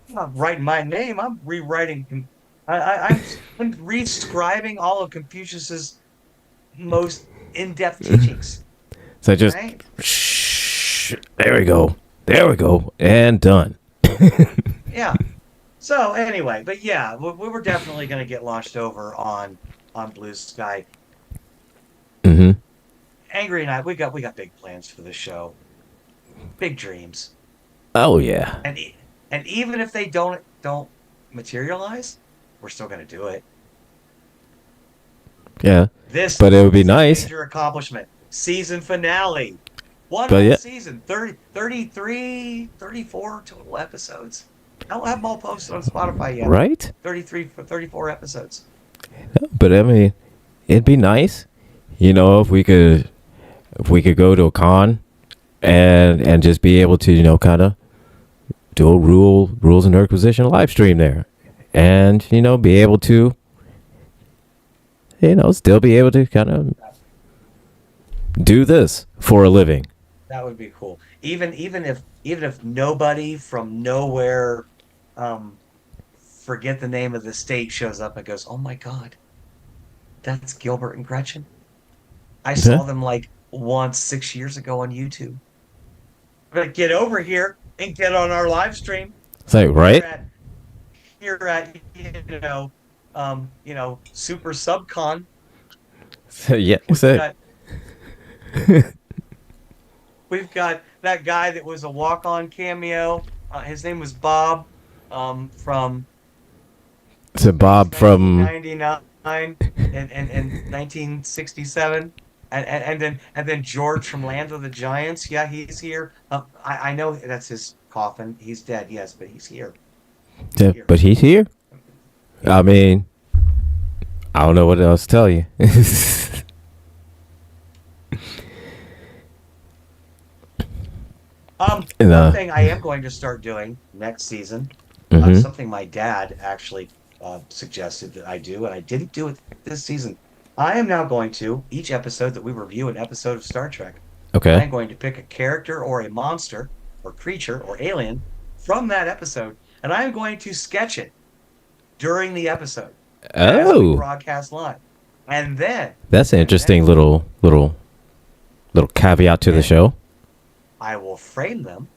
not writing my name. I'm rewriting. I'm reescribing all of Confucius's most in-depth teachings. So just Right? shh. There we go. And done. Yeah. So anyway, but yeah, we were definitely going to get launched over on Blue Sky. Mm-hmm. Angry and I, we got big plans for the show, big dreams, Oh yeah. and even if they don't materialize, we're still going to do it. Yeah. This But it would be is a nice. major accomplishment. Season finale. One But whole yeah. season, 30, 33, 34 total episodes. I don't have them all posted on Spotify yet. Right? 34 episodes. But I mean, it'd be nice, if we could go to a con and just be able to, kind of do a rules and Nerdquisition live stream there, and be able to, still be able to kind of do this for a living. That would be cool. Even if nobody from nowhere, forget the name of the state, shows up and goes, "Oh my God, that's Gilbert and Gretchen." I saw them like once 6 years ago on YouTube. But get over here and get on our live stream. It's like, right? Here at Super Subcon. Yeah. We've got that guy that was a walk-on cameo. His name was Bob, from So Bob from 1999 and 1967. And then George from Land of the Giants. Yeah, he's here. I know that's his coffin. He's dead, yes, but he's here. but he's here. I mean, I don't know what else to tell you. One thing I am going to start doing next season, Mhm. something my dad actually suggested that I do, and I didn't do it this season. I am now going to, each episode that we review an episode of Star Trek, Okay. I'm going to pick a character or a monster or creature or alien from that episode, and I'm going to sketch it during the episode as we Oh, broadcast live. And then that's an interesting little caveat to the show. I will frame them.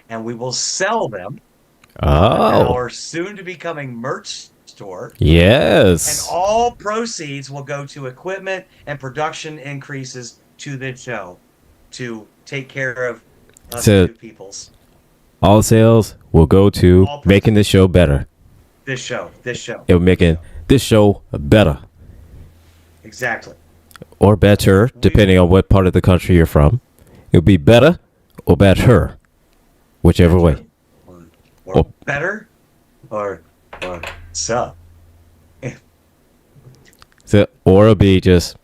And we will sell them at Oh, our soon-to-be-coming merch store. And yes. all proceeds will go to equipment and production increases to the show to take care of us So- two peoples. All sales will go to All making this show better. This show. It will making this show better Exactly. or better, depending on what part of the country you're from. It'll be better or better, whichever way. Or Oh. better or sub. So, or it'll be just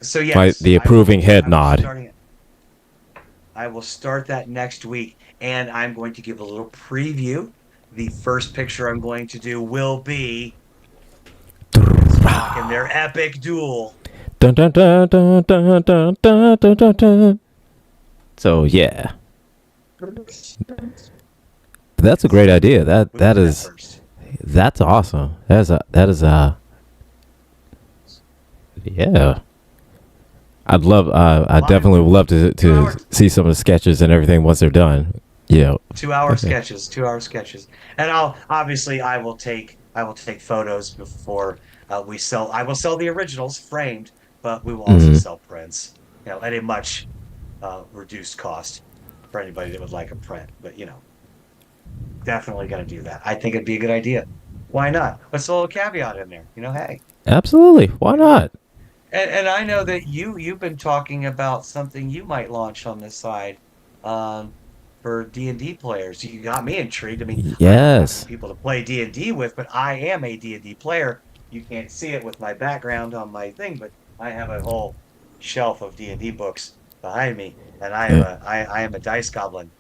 So yes, the approving head nod. I will start that next week, and I'm going to give a little preview. The first picture I'm going to do will be Spock in their epic duel. Dun, dun, dun, dun, dun, dun, dun, dun, dun, dun. So yeah, that's a great idea. We'll do that first. That's awesome. That is yeah. I definitely would love to see some of the sketches and everything once they're done. Yeah. 2-hour sketches, 2-hour sketches, and I will take photos before I will sell the originals framed, but we will also sell prints, at a much reduced cost for anybody that would like a print. But definitely going to do that. I think it'd be a good idea. Why not? Let's throw a little caveat in there. Hey. Absolutely. Why not? And I know that you've been talking about something you might launch on this side, for D&D players. You got me intrigued. I mean, I don't have Yes. people to play D&D with, but I am a D&D player. You can't see it with my background on my thing, but I have a whole shelf of D&D books behind me, and I am a dice goblin.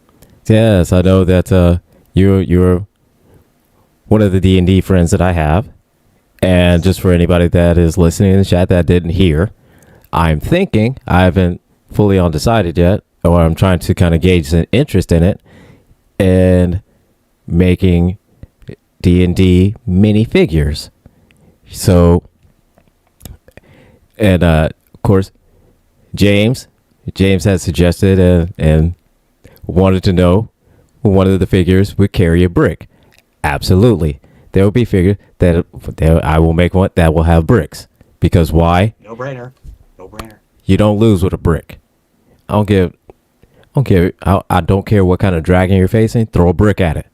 Yes, I know that you're one of the D&D friends that I have. And just for anybody that is listening in the chat that didn't hear, I'm thinking, I haven't fully undecided yet, or I'm trying to kind of gauge an interest in it, and making D&D minifigures. So, and of course, James has suggested and wanted to know one of the figures would carry a brick. Absolutely. There will be figures that I will make one that will have bricks. Because why? No brainer. No brainer. You don't lose with a brick. I don't care what kind of dragon you're facing. Throw a brick at it.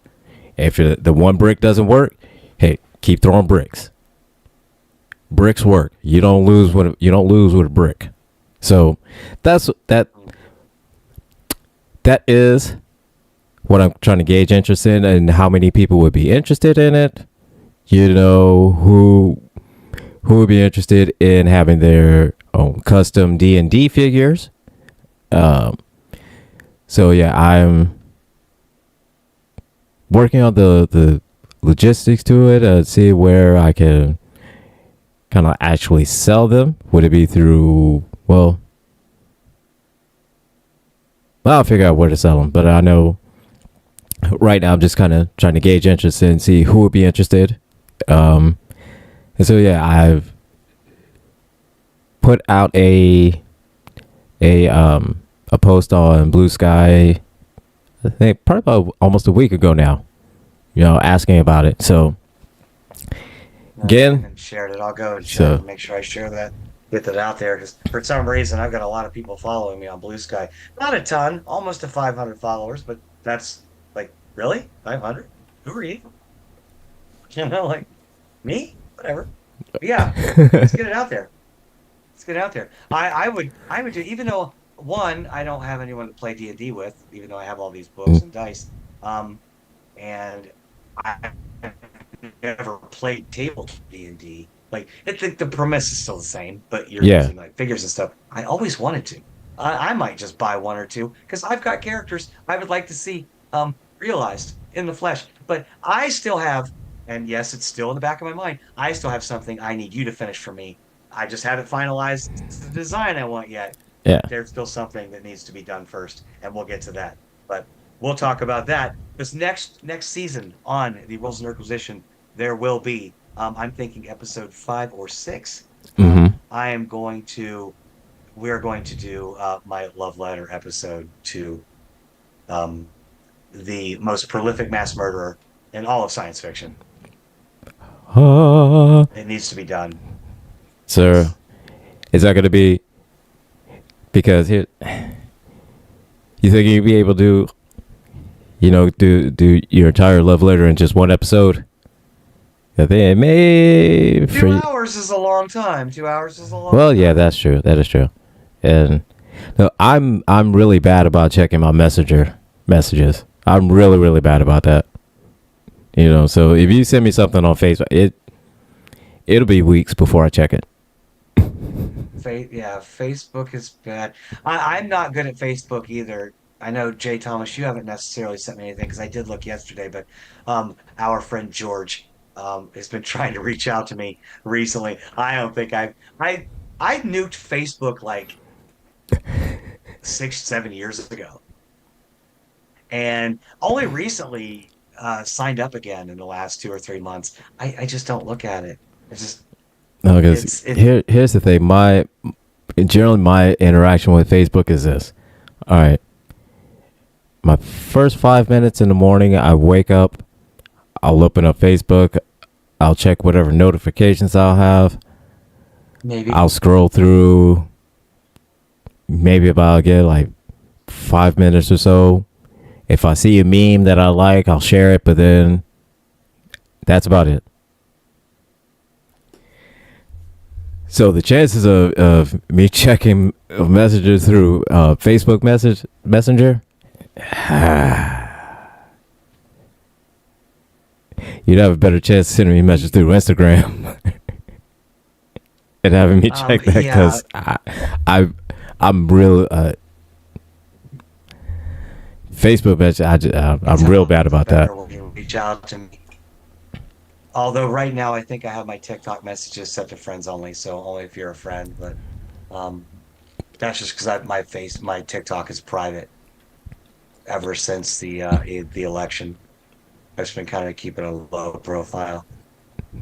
If the one brick doesn't work, hey, keep throwing bricks. Bricks work. You don't lose with a brick. So that is what I'm trying to gauge interest in, and how many people would be interested in it. Who would be interested in having their own custom D&D figures. So yeah, I'm working on the logistics to it, see where I can kind of actually sell them. Would it be through, well, I'll figure out where to sell them, but I know right now I'm just kind of trying to gauge interest and see who would be interested. And so yeah, I've put out a post on Blue Sky, I think probably about almost a week ago now, asking about it. So again, I shared it. I'll go and make sure I share that, get that out there, because for some reason I've got a lot of people following me on Blue Sky. Not a ton, almost to 500 followers, but that's like, really? 500? Who are you? Like, me? Whatever. But yeah, let's get it out there. Let's get it out there. I would do, even though, one, I don't have anyone to play D&D with, even though I have all these books and dice. And I never played table D&D. Like, the premise is still the same, but you're using like figures and stuff. I always wanted to. I might just buy one or two, because I've got characters I would like to see realized in the flesh. But I still have, and yes, it's still in the back of my mind, I still have something I need you to finish for me. I just haven't finalized the design I want yet. Yeah. There's still something that needs to be done first, and we'll get to that. But we'll talk about that. This next season on the World's Nerdquisition, there will be, I'm thinking episode 5 or 6. Mm-hmm. We're going to do my love letter episode to the most prolific mass murderer in all of science fiction. It needs to be done. So, is that going to be, because here, you think you'd be able to, do your entire love letter in just one episode? I think it may. 2 hours is a long time. 2 hours is a long Well, time. yeah, that's true. That is true. And no, I'm really bad about checking my messenger messages. I'm really, really bad about that. So if you send me something on Facebook, it'll be weeks before I check it. Yeah, Facebook is bad. I'm not good at Facebook either. I know, Jay Thomas, you haven't necessarily sent me anything, because I did look yesterday, but our friend George has been trying to reach out to me recently. I don't think I nuked Facebook like 6-7 years ago, and only recently signed up again in the last 2 or 3 months. I just don't look at it. It's just, no, because here's the thing. Generally my interaction with Facebook is this. All right. My first 5 minutes in the morning, I wake up, I'll open up Facebook, I'll check whatever notifications I'll have. Maybe. I'll scroll through. Maybe about get like 5 minutes or so. If I see a meme that I like, I'll share it. But then that's about it. So the chances of me checking messages through Facebook Messenger, you'd have a better chance of sending me a message through Instagram and having me check that, because I'm real Facebook message. I'm real bad about that. When you reach out to me. Although right now I think I have my TikTok messages set to friends only, so only if you're a friend. But that's just because my TikTok is private ever since the election. I've just been kind of keeping a low profile.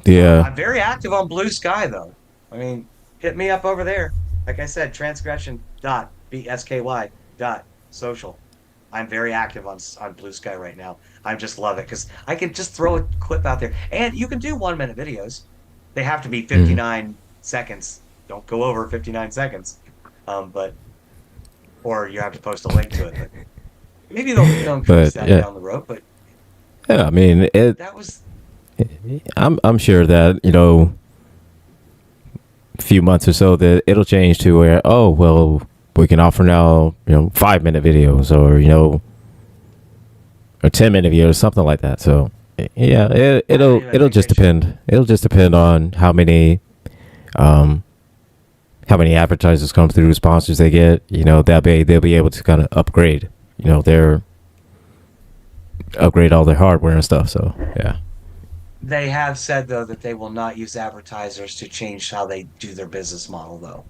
Yeah. I'm very active on Blue Sky though. I mean, hit me up over there. Like I said, transgression.bsky.social. I'm very active on Blue Sky right now. I just love it because I can just throw a clip out there. And you can do 1 minute videos. They have to be 59 seconds. Don't go over 59 seconds. Or you have to post a link to it. But maybe they'll increase that down the road. But yeah, I mean, that was. I'm sure that, a few months or so that it'll change to where, we can offer now, 5 minute videos or, or 10-minute videos, something like that. So yeah, it'll just depend. It'll just depend on how many advertisers come through, sponsors they get. They'll be able to kind of upgrade, upgrade all their hardware and stuff. So yeah. They have said though that they will not use advertisers to change how they do their business model though.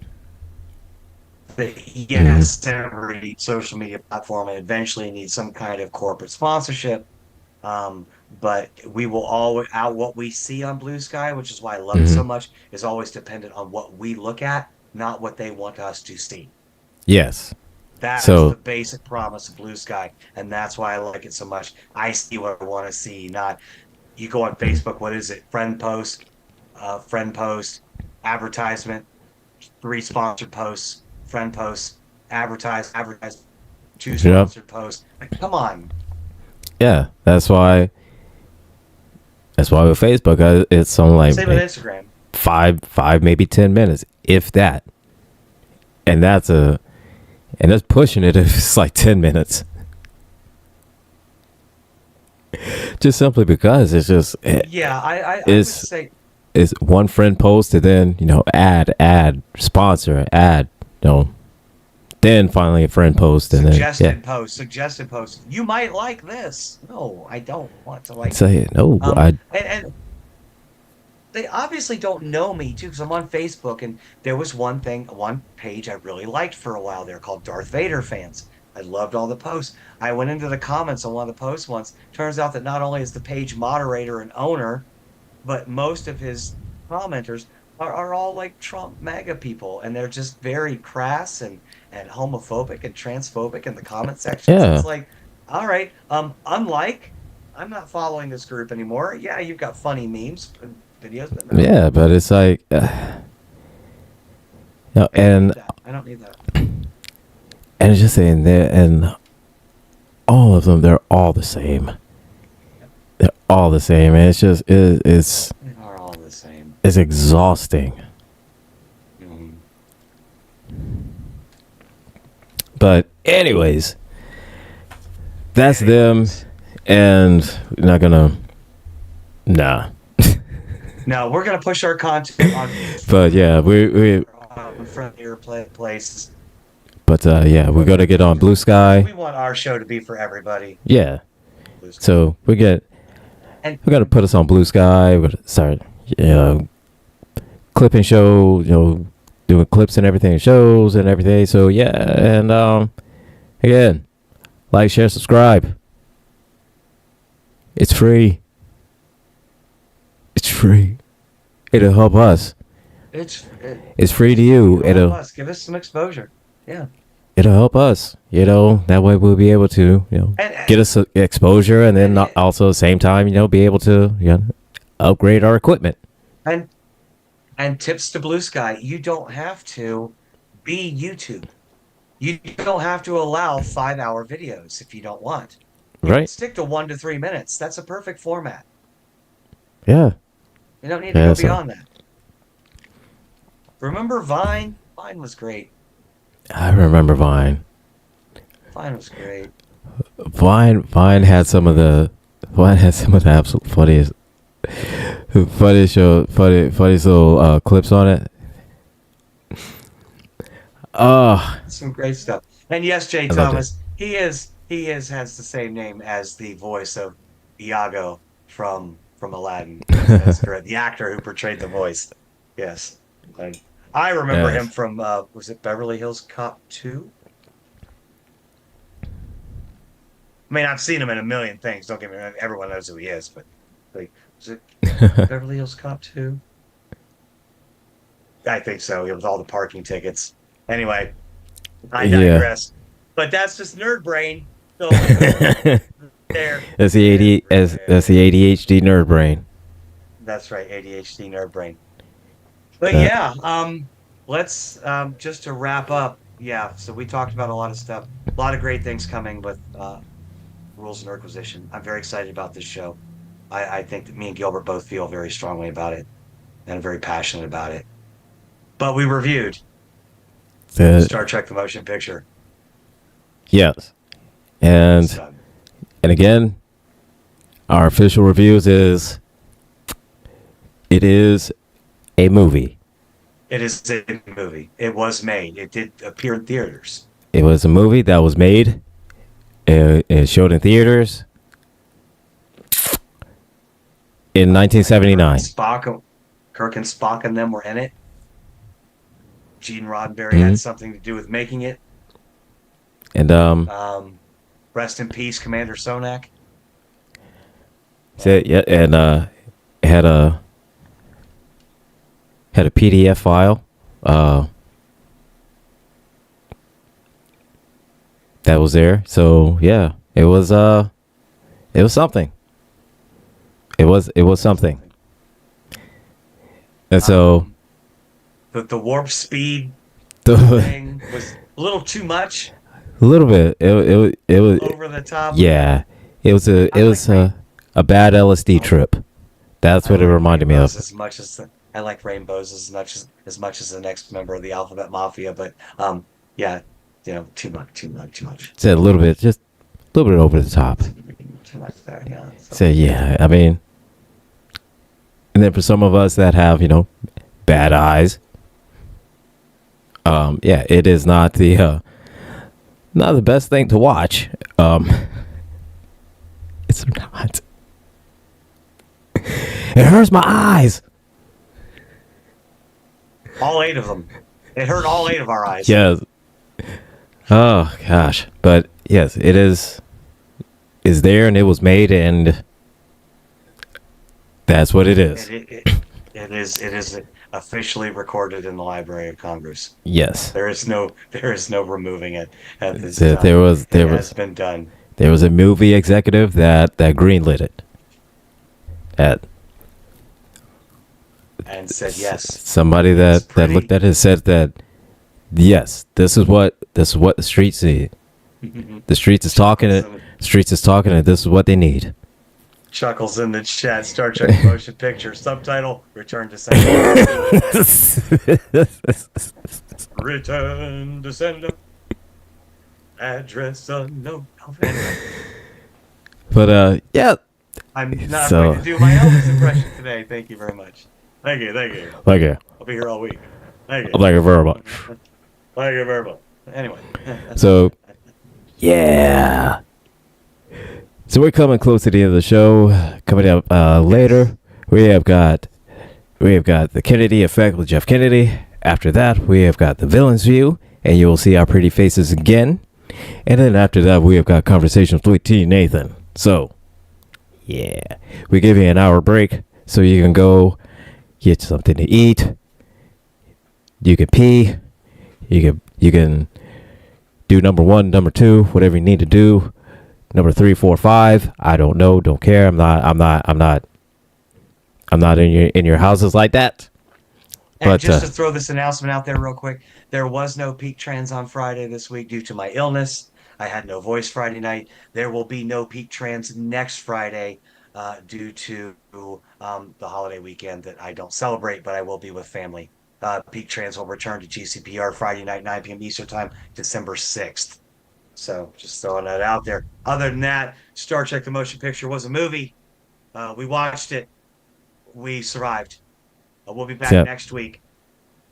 Yes, every social media platform eventually needs some kind of corporate sponsorship. But we will always what we see on Blue Sky, which is why I love it so much, is always dependent on what we look at, not what they want us to see. Yes. That's the basic promise of Blue Sky, and that's why I like it so much. I see what I want to see, not you go on Facebook, what is it? Friend post, advertisement, 3 sponsored posts, friend posts, advertise, 2 sponsored posts. Like, come on. Yeah, that's why with Facebook, it's something like same with Instagram. 5 maybe 10 minutes, if that. And that's pushing it if it's like 10 minutes. Just simply because it's just I would say it's one friend post and then add sponsor, then finally a friend post and suggested post. You might like this. No, I don't want to like. Say it. No, and they obviously don't know me too because I'm on Facebook and there was one page I really liked for a while there called Darth Vader fans. I loved all the posts. I went into the comments on one of the posts once. Turns out that not only is the page moderator and owner, but most of his commenters are all like Trump MAGA people, and they're just very crass and homophobic and transphobic in the comment section. So it's like, all right, unlike, I'm not following this group anymore. Yeah, you've got funny memes and videos, but no. Yeah, but it's like, and I don't need that. And it's just saying there, and all of them, they're all the same. They're all the same, and it's just they are all the same. It's exhausting. But anyways, that's them, and we're not gonna. Nah. No, we're gonna push our content on. But yeah, we friendlier places. But yeah, we're gonna get on Blue Sky. We want our show to be for everybody. Yeah. So we gotta put us on Blue Sky. We're gonna start, clipping show, doing clips and everything, shows and everything. So yeah, and again, like, share, subscribe. It's free. It's free. It'll help us. It's free to you. It'll help us. Give us some exposure. Yeah. It'll help us, that way we'll be able to, get us exposure, and then also at the same time, be able to, upgrade our equipment. And tips to Blue Sky, you don't have to be YouTube. You don't have to allow 5-hour videos if you don't want. You can Right? stick to 1 to 3 minutes. That's a perfect format. Yeah. You don't need to Yeah, go so- beyond that. Remember Vine? Vine was great. I remember Vine. Vine was great. Vine had some of the absolute funniest little clips on it. Some great stuff. And yes, Jay loved Thomas, he has the same name as the voice of Iago from Aladdin. That's correct. The actor who portrayed the voice. Yes. I remember Yes. him from was it Beverly Hills Cop 2? I mean, I've seen him in a million things. Don't get me wrong. Everyone knows who he is, but like, was it Beverly Hills Cop 2? I think so. With all the parking tickets. Anyway, I Yeah. digress. But that's just nerd brain. So there. That's the ADHD nerd brain. That's right, ADHD nerd brain. But Yeah. let's just to wrap up. Yeah, so we talked about a lot of stuff, a lot of great things coming with Rules and Nerdquisition. I'm very excited about this show. I think that me and Gilbert both feel very strongly about it, and very passionate about it. But we reviewed Star Trek: The Motion Picture. Yes. And So, again, our official reviews is it is a movie. it is a movie. It was made. It did appear in theaters. It was a movie that was made. It showed in theaters in 1979. Kirk and Spock and them were in it. Gene Roddenberry had something to do with making it. And Rest in peace, Commander Sonak. it had a PDF file that was there. So yeah, it was something. It was something. And so The warp speed a thing was a little too much, little bit. It was over the top. yeah. It was a bad LSD trip. That's what it reminded me of. I like rainbows as much as the next member of the Alphabet Mafia, but yeah, too much. It's a little bit, just a little bit over the top. Too much there, yeah. So yeah, I mean, and then for some of us that have bad eyes, yeah, it is not the best thing to watch. It's not. It hurts my eyes. All 8 of them. It hurt all 8 of our eyes. Yes. Oh gosh, but yes, it is there and it was made and that's what it is. It is officially recorded in the Library of Congress. Yes. There is no removing it at this There time. It has was been done. there was a movie executive that greenlit it. And said yes. Somebody that pretty. looked at it said that yes, this is what the streets need. The streets is talking it. Streets is talking it. This is what they need. Chuckles in the chat. Star Trek Motion Picture. Subtitle: Return to Sender. Return to Sender. Address unknown. But yeah. I'm not So- going to do my Elvis impression today. Thank you very much. Thank you. Thank you. I'll be here all week. Thank you. Thank you very much. Thank you very much. Anyway. So yeah. So we're coming close to the end of the show. Coming up later, we have got the Kennedy Effect with Jeff Kennedy. After that, we have got the Villains View, and you will see our pretty faces again. And then after that, we have got Conversations with T. Nathan. So, yeah. We give you an hour break so you can go get something to eat. You can pee. You can do number 1, number 2, whatever you need to do. Number 3, 4, 5. I don't know. Don't care. I'm not I'm not in your houses like that. And But just to throw this announcement out there real quick, there was no Peak Trends on Friday this week due to my illness. I had no voice Friday night. There will be no Peak Trends next Friday due to the holiday weekend that I don't celebrate, but I will be with family. Peak Trends will return to GCPR Friday night, 9 p.m. Eastern Time, December 6th. So just throwing that out there. Other than that, Star Trek The Motion Picture was a movie. We watched it. We survived. We'll be back Yep. next week.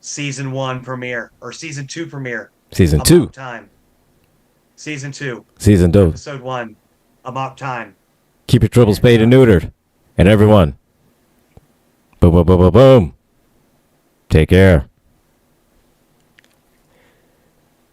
Season 1 premiere or season 2 premiere. Season Amok 2. time. Season 2. Season 2. Episode 1. Amok time. Keep your triples paid and neutered. And everyone. Boom, boom, boom, boom, boom. Take care.